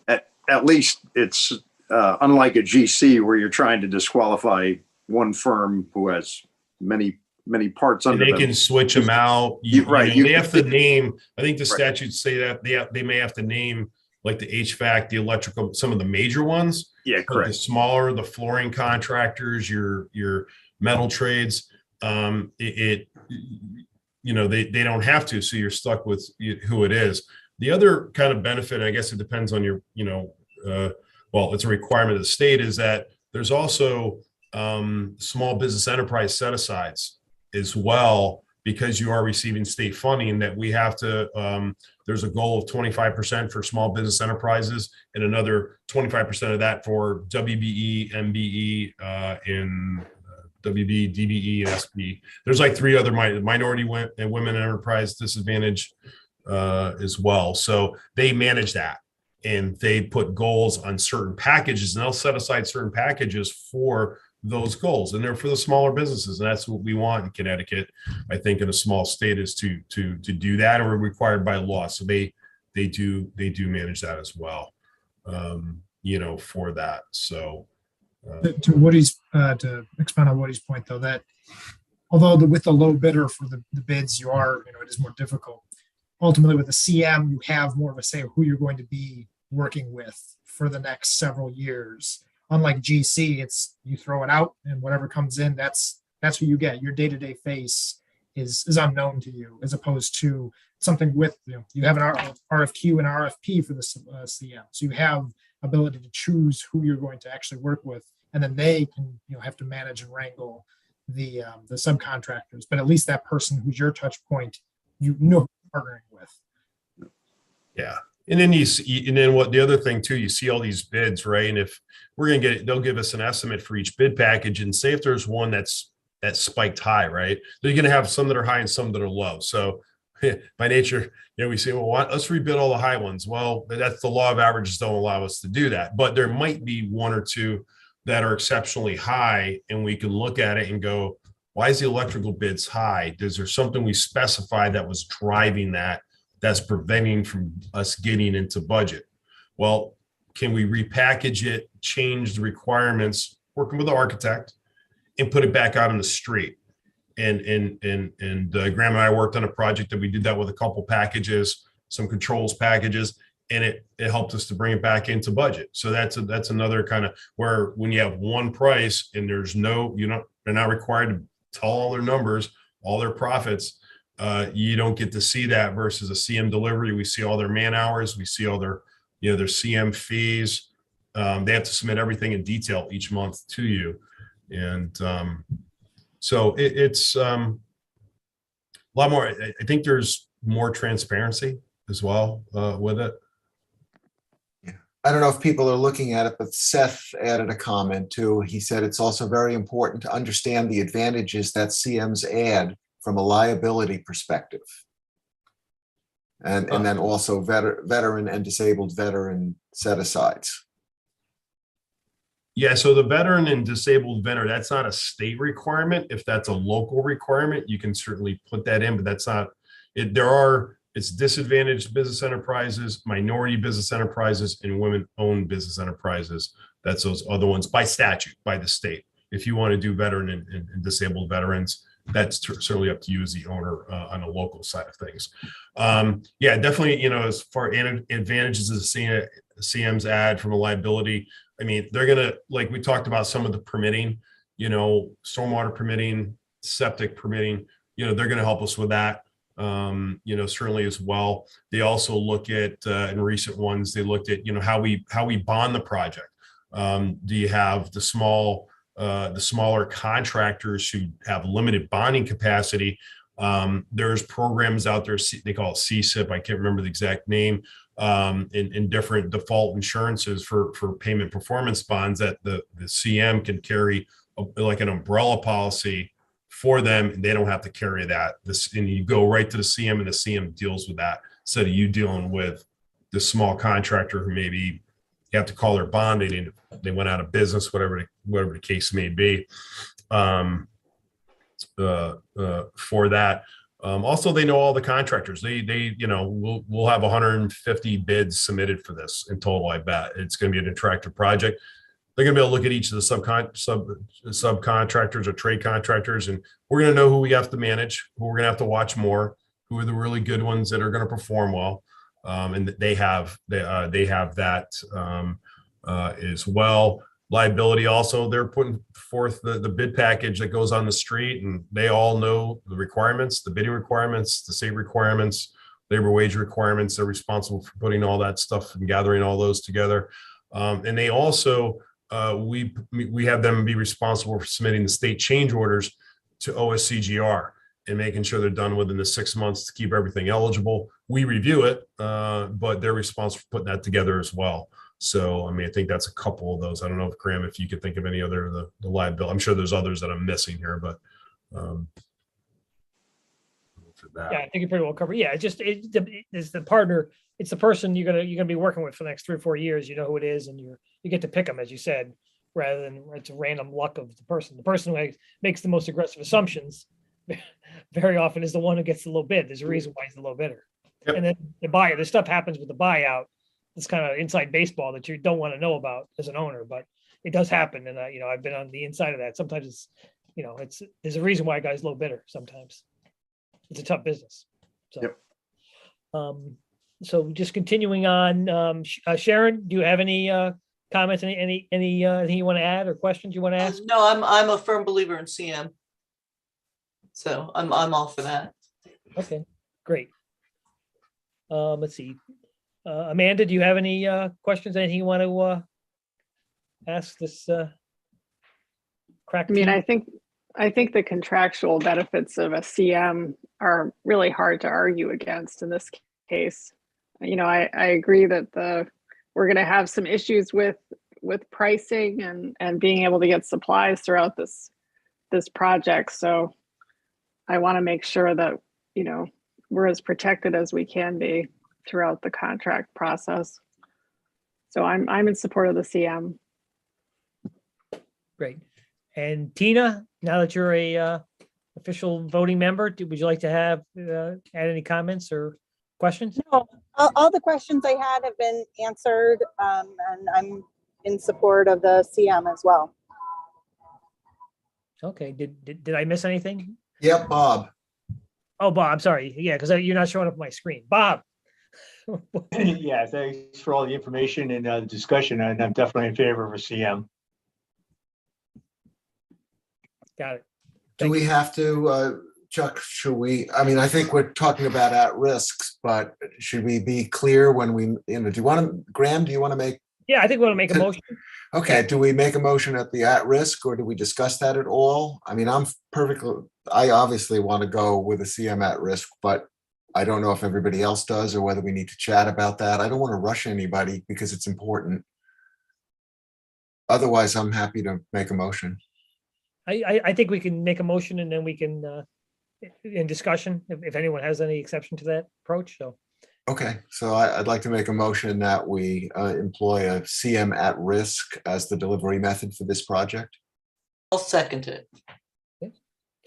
at least it's unlike a GC where you're trying to disqualify one firm who has many parts under They them. can switch them out. Right. They have to name. I think the Right. statutes say that they may have to name like the HVAC, the electrical, some of the major ones. Yeah, But the correct. smaller, the flooring contractors, your metal trades, you know, they don't have to. So you're stuck with who it is. The other kind of benefit, I guess it depends on your, you know, well, it's a requirement of the state, is that there's also small business enterprise set-asides as well, because you are receiving state funding, that we have to, there's a goal of 25% for small business enterprises and another 25% of that for WBE, MBE, and WB, DBE, and SB. There's like 3 other minority and women enterprise disadvantage as well. So they manage that, and they put goals on certain packages, and they'll set aside certain packages for those goals, and they're for the smaller businesses. And that's what we want in Connecticut, I think, in a small state, is to do that, or required by law. So they do manage that as well, you know, for that. So To Woody's, to expound on Woody's point, though, that although with the low bidder for the bids, you are, you know, it is more difficult. Ultimately, with the CM, you have more of a say of who you're going to be working with for the next several years. Unlike GC, it's you throw it out, and whatever comes in, that's who you get. Your day-to-day face is unknown to you, as opposed to something with, you know, you have an RFQ and RFP for the CM, so you have ability to choose who you're going to actually work with, and then they can, you know, have to manage and wrangle the subcontractors. But at least that person who's your touch point, you know, who you're partnering with. yeah. And then you see, and then what the other thing too, you see all these bids, right? And if we're going to get it, they'll give us an estimate for each bid package, and say if there's one that's spiked high, right? They're going to have some that are high and some that are low. So by nature, you know, we say, well, let's rebid all the high ones. Well, that's the law of averages, don't allow us to do that. But there might be 1 or 2 that are exceptionally high, and we can look at it and go, why is the electrical bids high? Is there something we specified that was driving that's preventing from us getting into budget? Well, can we repackage it, change the requirements, working with the architect, and put it back out on the street? And Graham and I worked on a project that we did that with a couple packages, some controls packages, and it helped us to bring it back into budget. So that's another kind of where, when you have one price and there's no, they're not required to tell all their numbers, all their profits. You don't get to see that, versus a CM delivery. We see all their man hours, we see all their, you know, their CM fees. They have to submit everything in detail each month to you. And so it's a lot more. I think there's more transparency as well with it. Yeah. I don't know if people are looking at it, but Seth added a comment too. He said it's also very important to understand the advantages that CMs add from a liability perspective. And then also veteran and disabled veteran set-asides. Yeah, so the veteran and disabled vendor, that's not a state requirement. If that's a local requirement, you can certainly put that in, but that's not, it's disadvantaged business enterprises, minority business enterprises, and women-owned business enterprises. That's those other ones by statute, by the state. If you want to do veteran and disabled veterans, that's certainly up to you as the owner on the local side of things. Yeah, definitely, as far advantages of the CM's ad from a liability, I mean, they're going to, like we talked about some of the permitting, stormwater permitting, septic permitting, they're going to help us with that, certainly as well. They also look at, in recent ones, they looked at, how we bond the project. Do you have the smaller contractors who have limited bonding capacity? There's programs out there, they call it CSIP, I can't remember the exact name, in different default insurances for payment performance bonds that the CM can carry like an umbrella policy for them, and they don't have to carry that. And you go right to the CM, and the CM deals with that instead of you dealing with the small contractor who maybe you have to call their bond. They went out of business, whatever the case may be. For that. Also, they know all the contractors. We'll have 150 bids submitted for this in total. I bet it's going to be an attractive project. They're going to be able to look at each of the subcontractors or trade contractors, and we're going to know who we have to manage, who we're going to have to watch more, who are the really good ones that are going to perform well, and they have that as well. Liability also, they're putting forth the bid package that goes on the street, and they all know the requirements, the bidding requirements, the state requirements, labor wage requirements. They're responsible for putting all that stuff and gathering all those together. And they also, we have them be responsible for submitting the state change orders to OSCGR and making sure they're done within the 6 months to keep everything eligible. We review it, but they're responsible for putting that together as well. So, I mean, I think that's a couple of those. I don't know if Graham, if you could think of any other of the liability. I'm sure there's others that I'm missing here, but for that. Yeah, I think you're pretty well covered. Yeah, it's the partner. It's the person you're gonna be working with for the next 3 or 4 years. You know who it is, and you get to pick them, as you said, rather than it's a random luck of the person. The person who makes the most aggressive assumptions very often is the one who gets the low bid. There's a reason why he's the low bidder. Yep. And then the buyer. This stuff happens with the buyout. It's kind of inside baseball that you don't want to know about as an owner, but it does happen. And I've been on the inside of that. Sometimes there's a reason why a guy's low bidder. Sometimes it's a tough business. So, Yep. So just continuing on, Sharon, do you have any comments, anything you want to add or questions you want to ask? No, I'm a firm believer in CM. So I'm all for that. Okay, great. Let's see. Amanda, do you have any questions? Anything you want to ask this crack I mean, team? I think the contractual benefits of a CM are really hard to argue against in this case. I agree that we're going to have some issues with pricing and being able to get supplies throughout this project. So I want to make sure that we're as protected as we can be throughout the contract process. So I'm in support of the CM. Great. And Tina, now that you're a official voting member, would you like to add any comments or questions? No, all the questions I had have been answered, and I'm in support of the CM as well. Okay. Did I miss anything? Yep, Bob. Oh, Bob, sorry. Yeah, because you're not showing up on my screen. Bob. Yeah, thanks for all the information and the discussion, and I'm definitely in favor of a CM. Got it. Do we have to, Chuck, I think we're talking about at risks, but should we be clear when Graham, do you want to make? Yeah, I think we want to make a motion. Okay, do we make a motion at the at risk, or do we discuss that at all? I mean, I obviously want to go with a CM at risk, but I don't know if everybody else does or whether we need to chat about that. I don't want to rush anybody because it's important. Otherwise, I'm happy to make a motion. I think we can make a motion and then we can, in discussion, if anyone has any exception to that approach. So Okay, so I'd like to make a motion that we employ a CM at risk as the delivery method for this project. I'll second it.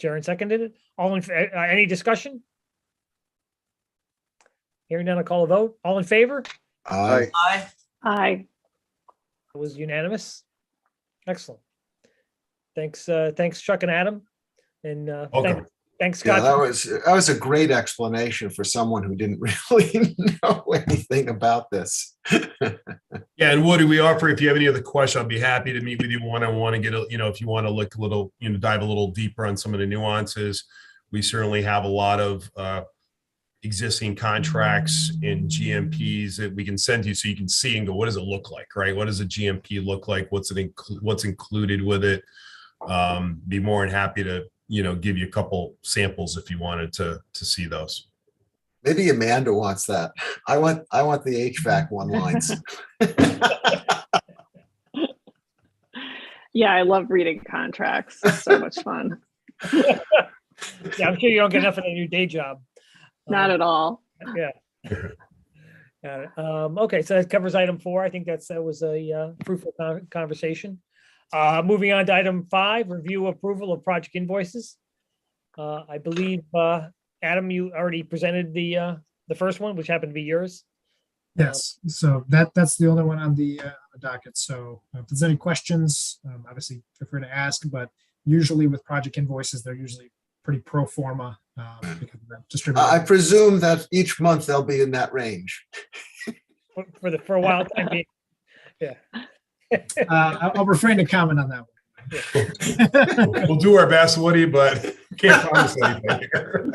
Sharon seconded it. All in, any discussion? Hearing none, I'll call a vote. All in favor? Aye. Aye. Aye. It was unanimous. Excellent. Thanks, thanks Chuck and Adam. And Welcome. thanks Yeah, Scott. that was a great explanation for someone who didn't really know anything about this. Yeah, and Woody, we offer, if you have any other questions, I'll be happy to meet with you one-on-one and get a, if you want to look a little, dive a little deeper on some of the nuances. We certainly have a lot of existing contracts and GMPs that we can send you so you can see and go, what does it look like, right? What does a GMP look like? What's included with it? Be more than happy to, give you a couple samples if you wanted to see those. Maybe Amanda wants that. I want the HVAC one lines. Yeah, I love reading contracts. It's so much fun. Yeah, I'm sure you don't get enough of your day job. Not at all. Yeah. Got it. Okay, so that covers item 4. I think that was a fruitful conversation. Moving on to item 5, review approval of project invoices. I believe, Adam, you already presented the first one, which happened to be yours. Yes, so that's the only one on the docket. So if there's any questions, obviously feel free to ask, but usually with project invoices, they're usually pretty pro forma. Because they're distributed. I presume that each month they'll be in that range. For a while time being. Yeah. I'll refrain to comment on that one. We'll do our best, Woody, but can't promise anything here.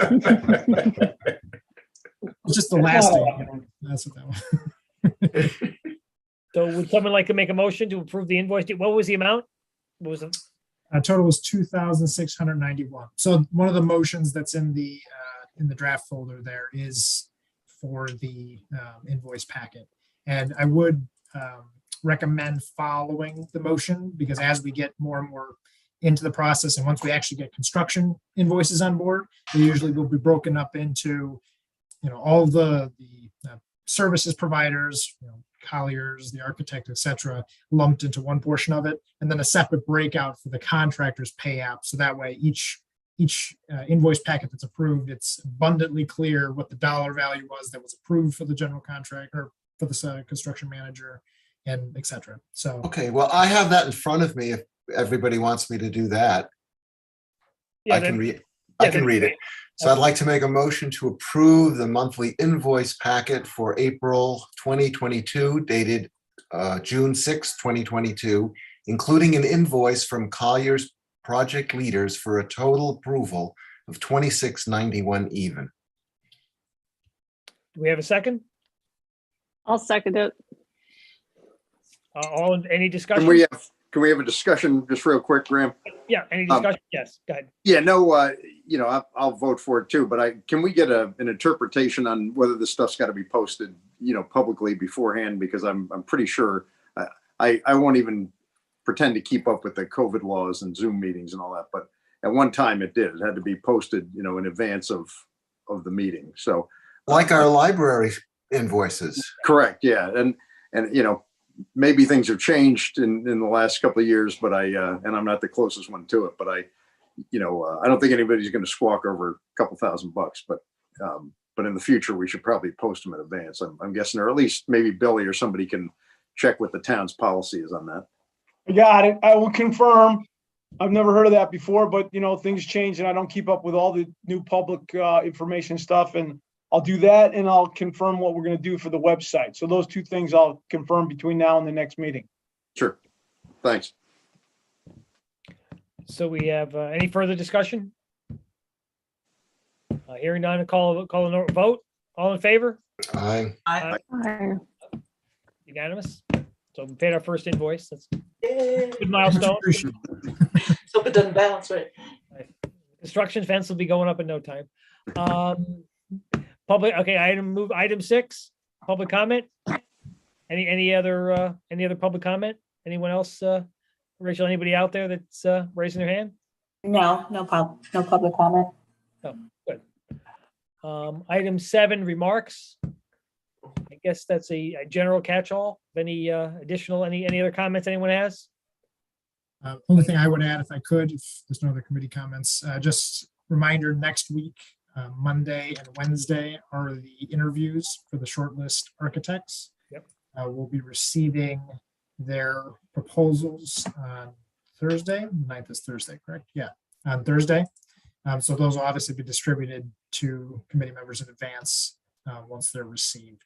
It's just the last thing. That's what that one. So would someone like to make a motion to approve the invoice? What was the amount? What was it? Total was 2,691. So one of the motions that's in the draft folder there is for the invoice packet. And I would recommend following the motion, because as we get more and more into the process, and once we actually get construction invoices on board, they usually will be broken up into, all the services providers, Colliers, the architect, etc., lumped into one portion of it, and then a separate breakout for the contractor's pay app. So that way, each invoice packet that's approved, it's abundantly clear what the dollar value was that was approved for the general contractor, for the construction manager, and etc. So Okay, well, I have that in front of me if everybody wants me to do that. Yeah, I can read it. So I'd like to make a motion to approve the monthly invoice packet for April 2022, dated June 6, 2022, including an invoice from Collier's project leaders for a total approval of $26.91 even. Do we have a second? I'll second it. Any discussion? Can we have a discussion just real quick, Graham? Yeah, any discussion? Yes, go ahead. Yeah, no, I'll vote for it too, but can we get an interpretation on whether this stuff's got to be posted, publicly beforehand? Because I'm pretty sure I won't even pretend to keep up with the COVID laws and Zoom meetings and all that, but at one time it did. It had to be posted, in advance of the meeting. So like our library invoices. Correct. Yeah, and maybe things have changed in the last couple of years, but and I'm not the closest one to it, but I don't think anybody's going to squawk over a couple $1,000, but in the future, we should probably post them in advance. I'm guessing, or at least maybe Billy or somebody can check what the town's policy is on that. I got it. I will confirm. I've never heard of that before, but things change and I don't keep up with all the new public information stuff, and I'll do that, and I'll confirm what we're going to do for the website. So those two things I'll confirm between now and the next meeting. Sure. Thanks. So we have any further discussion? Hearing none, call a vote. All in favor? Aye. Aye. Aye. Unanimous. So we paid our first invoice. That's a Yay. good milestone. Appreciate So it doesn't bounce, right? Construction fence will be going up in no time. Public. Okay, item 6. Public comment. Any other public comment? Anyone else? Rachel, anybody out there that's raising their hand? No public comment. Oh, good. Item 7, remarks. I guess that's a general catch-all. Any any other comments anyone has? Only thing I would add, if I could, if there's no other committee comments, just reminder, next week, Monday and Wednesday are the interviews for the shortlist architects. Yep. We'll be receiving their proposals on Thursday. The 9th is Thursday, correct? Yeah, on Thursday. So those will obviously be distributed to committee members in advance once they're received.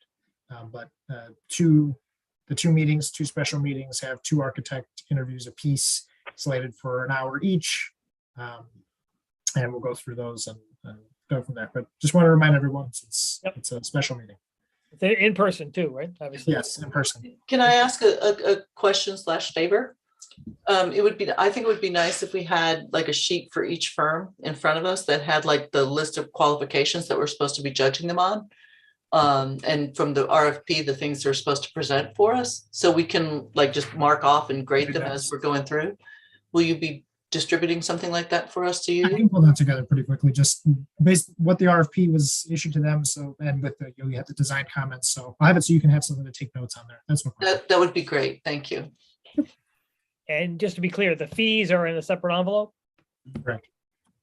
But the two meetings, two special meetings, have 2 architect interviews apiece, slated for an hour each. And we'll go through those and go from there. But just want to remind everyone, since it's a special meeting. They're in person too, right? Obviously. Yes, in person. Can I ask a question / favor? I think it would be nice if we had like a sheet for each firm in front of us that had like the list of qualifications that we're supposed to be judging them on. And from the RFP, the things they're supposed to present for us, so we can like just mark off and grade them as we're going through. Will you be distributing something like that for us to I use? can pull that together pretty quickly, just based what the RFP was issued to them. So, and with the, you have the design comments. So I have it so you can have something to take notes on there. That's what. That would be great. Thank you. And just to be clear, the fees are in a separate envelope? Correct.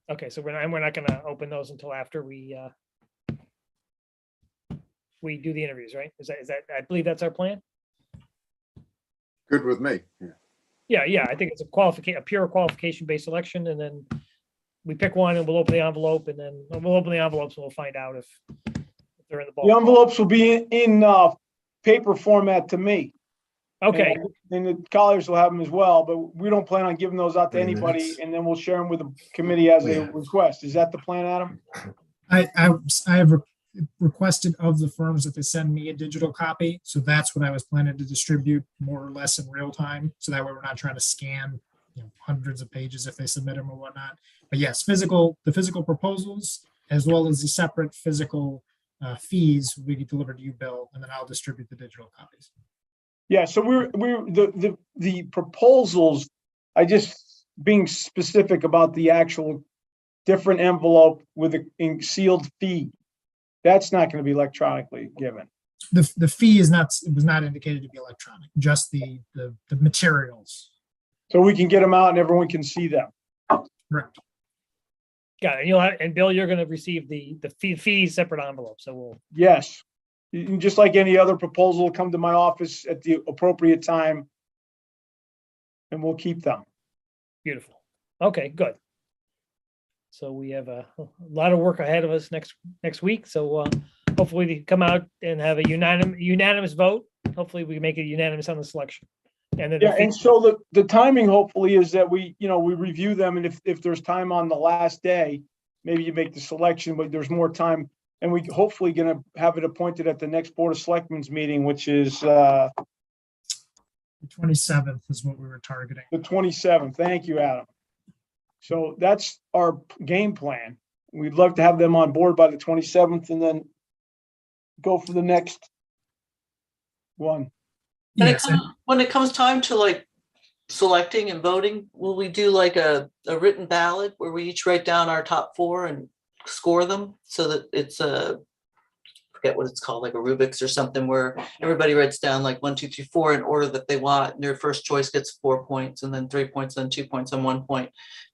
Okay, so we're not gonna open those until after we do the interviews, right? Is that, I believe that's our plan? Good with me. Yeah. Yeah, I think it's a pure qualification-based selection, and then we pick one and we'll open the envelope, and then we'll open the envelopes and we'll find out if they're in the ball. The envelopes will be in paper format to me. Okay, And the colleagues will have them as well, but we don't plan on giving those out to Wait a anybody, minute. and then we'll share them with the committee as they Yeah. request. Is that the plan, Adam? I have requested of the firms that they send me a digital copy. So that's what I was planning to distribute more or less in real time. So that way we're not trying to scan hundreds of pages if they submit them or whatnot. But yes, the physical proposals, as well as the separate physical fees will be delivered to you, Bill, and then I'll distribute the digital copies. Yeah, so the proposals, I just being specific about the actual different envelope with a sealed fee. That's not going to be electronically given. The fee was not indicated to be electronic, just the materials. So we can get them out and everyone can see them. Correct. got it. And Bill, you're gonna receive the fee separate envelope, so we'll. Yes. Just like any other proposal, come to my office at the appropriate time. And we'll keep them. Beautiful. Okay, good. So we have a lot of work ahead of us next week. So hopefully we come out and have a unanimous vote. Hopefully we make it unanimous on the selection. And then Yeah, and so the timing hopefully is that we review them, and if there's time on the last day, maybe you make the selection, but there's more time. And we hopefully gonna have it appointed at the next Board of Selectmen's meeting, which is The 27th is what we were targeting. the 27th. Thank you, Adam. So that's our game plan. We'd love to have them on board by the 27th and then go for the next one. Yes, When it comes time to like selecting and voting, will we do like a written ballot where we each write down our top 4 and score them so that it's forget what it's called, like a Rubik's or something, where everybody writes down like 1, 2, 3, 4 in order that they want, and their first choice gets 4 points, and then 3 points, then 2 points, and 1 point,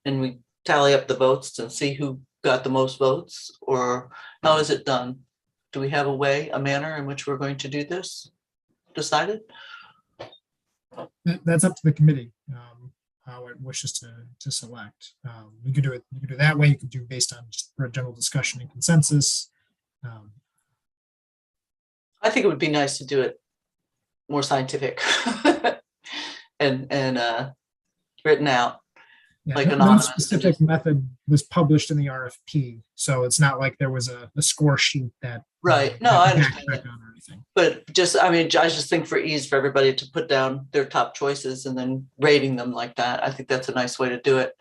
and we tally up the votes and see who got the most votes? Or how is it done? Do we have a manner in which we're going to do this decided? that's up to the committee, how it wishes to select. You can do it that way. You can do it based on just general discussion and consensus. I think it would be nice to do it more scientific and written out. Yeah, Like no anonymous. specific method was published in the RFP, so it's not like there was a score sheet that. Right. No, I that we had to understand check on or anything. But just, I mean, I just think for ease for everybody to put down their top choices and then rating them like that. I think that's a nice way to do it.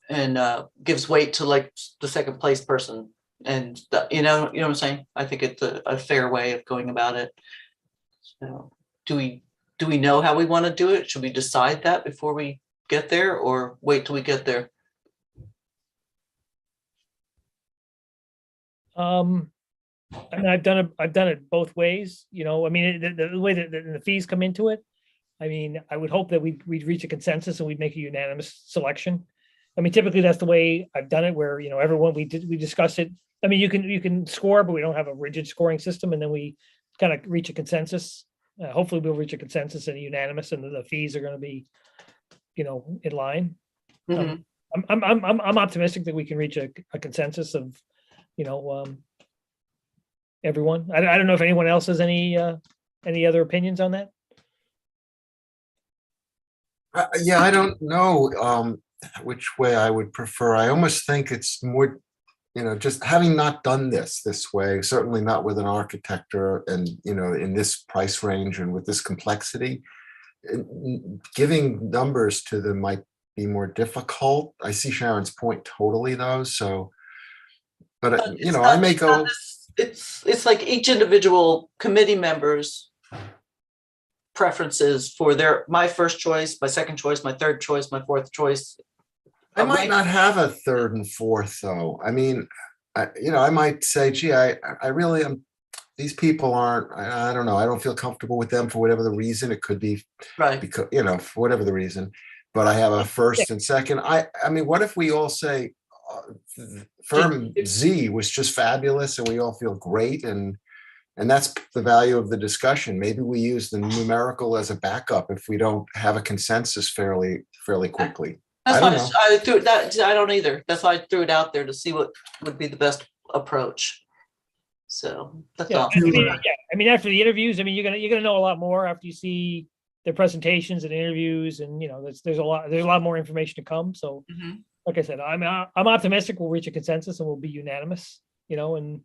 And gives weight to like the second place person. And you know what I'm saying? I think it's a fair way of going about it. So do we know how we want to do it? Should we decide that before we get there, or wait till we get there? I mean, I've done it both ways, you know, I mean, the way that the fees come into it. I mean, I would hope that we'd reach a consensus and we'd make a unanimous selection. I mean, typically that's the way I've done it where, you know, everyone, we discuss it. I mean, you can score, but we don't have a rigid scoring system and then we kind of reach a consensus. Hopefully we'll reach a consensus and a unanimous and the fees are going to be, you know, in line. Mhm. I'm optimistic that we can reach a consensus of, you know, everyone. I don't know if anyone else has any other opinions on that. Yeah, I don't know which way I would prefer. I almost think it's more, you know, just having not done this way, certainly not with an architecture and, you know, in this price range and with this complexity, giving numbers to them might be more difficult. I see Sharon's point totally though. So, but you It's know, not- I may it's not go. this- It's like each individual committee member's preferences for my first choice, my second choice, my third choice, my fourth choice. I might not have a third and fourth though. I mean, you know, I might say, gee, I really am. These people aren't, I don't know. I don't feel comfortable with them for whatever the reason. It could be Right. because, you know, for whatever the reason, but I have a first and second. I mean, what if we all say firm Z was just fabulous and we all feel great and that's the value of the discussion. Maybe we use the numerical as a backup if we don't have a consensus fairly quickly. That's I why don't know. I threw that. I don't either. That's why I threw it out there to see what would be the best approach. So that's Yeah, all. I mean, after the interviews, I mean, you're gonna know a lot more after you see their presentations and interviews, and you know, there's a lot more information to come. So, Mhm. like I said, I'm optimistic we'll reach a consensus and we'll be unanimous. You know, and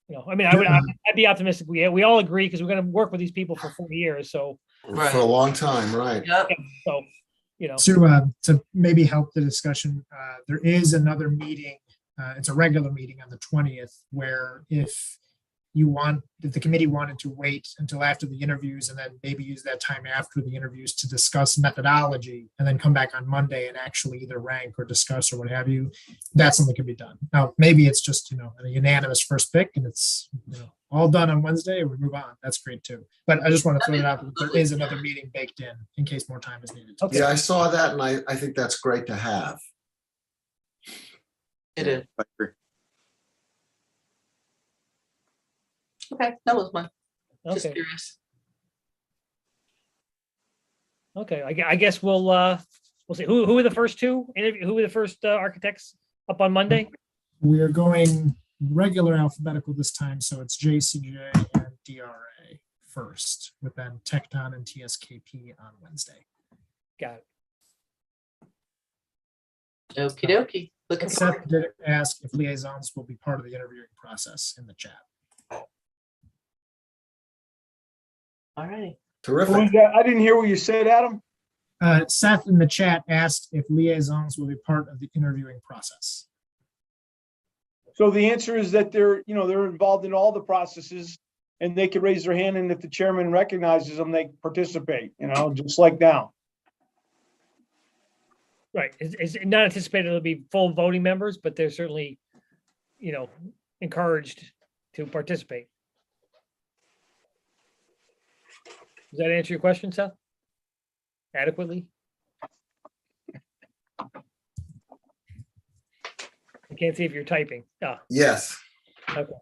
you know, I mean, I'd be optimistic. We all agree because we're gonna work with these people for 4 years. So, For a long time, right? Yep. so you know, To maybe help the discussion, there is another meeting. It's a regular meeting on the 20th, where if the committee wanted to wait until after the interviews and then maybe use that time after the interviews to discuss methodology and then come back on Monday and actually either rank or discuss or what have you, that's something that can be done. Now, maybe it's just, you know, a unanimous first pick and it's, you know, all done on Wednesday and we move on. That's great too. But I just want to throw it out that there is another meeting baked in case more time is needed. Okay. Yeah, I saw that and I think that's great to have. It is. I agree. Okay, that was my just okay, curious. okay. I guess we'll see who are the first two interview. Who are the first architects up on Monday? We are going regular alphabetical this time, so it's JCJ and DRA first, with then Tecton and TSKP on Wednesday. Got it. Okie dokie. Looking forward. Seth did ask if liaisons will be part of the interviewing process in the chat. All right. What was Terrific. that? I didn't hear what you said, Adam. Seth in the chat asked if liaisons will be part of the interviewing process. So the answer is that they're involved in all the processes and they could raise their hand, and if the chairman recognizes them, they participate, you know, just like now. Right. It's not anticipated it'll be full voting members, but they're certainly, you know, encouraged to participate. Does that answer your question, Seth? Adequately? I can't see if you're typing. Ah, Yes. okay.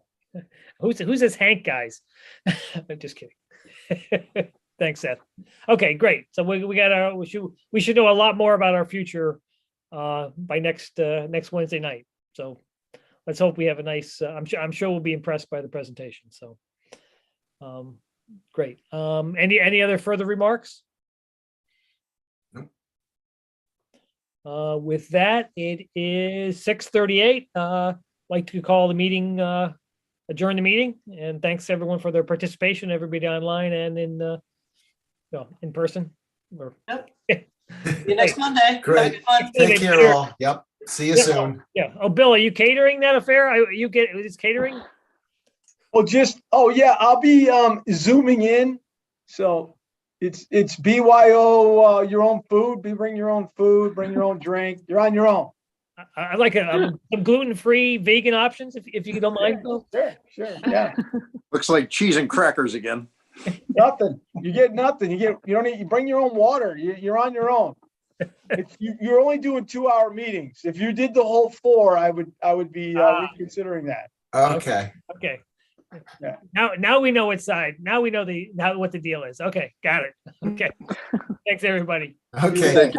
Who's this Hank guys? I'm just kidding. Thanks, Seth. Okay, great. So we should know a lot more about our future by next Wednesday night. So let's hope we have a nice. I'm sure we'll be impressed by the presentation. So great. Any other further remarks? With that, it is 6:38. Like to call the meeting, adjourn the meeting, and thanks everyone for their participation, everybody online and in person. See you next Monday. Have a Great. good one. Take care all. Yep. See you soon. Yeah. Oh, Bill, are you catering that affair? Is catering? Well, yeah, I'll be zooming in. So it's BYO your own food. Bring your own food, bring your own drink. You're on your own. I like some gluten-free vegan options if you don't mind, Bill. Sure, yeah. Looks like cheese and crackers again. Nothing. You get nothing. You don't need, you bring your own water. You're on your own. You're only doing 2-hour meetings. If you did the whole 4, I would be reconsidering that. Okay. Okay. Yeah. Now we know which side. Now we know what the deal is. Okay, got it. Okay. Thanks, everybody. Okay. Thank you.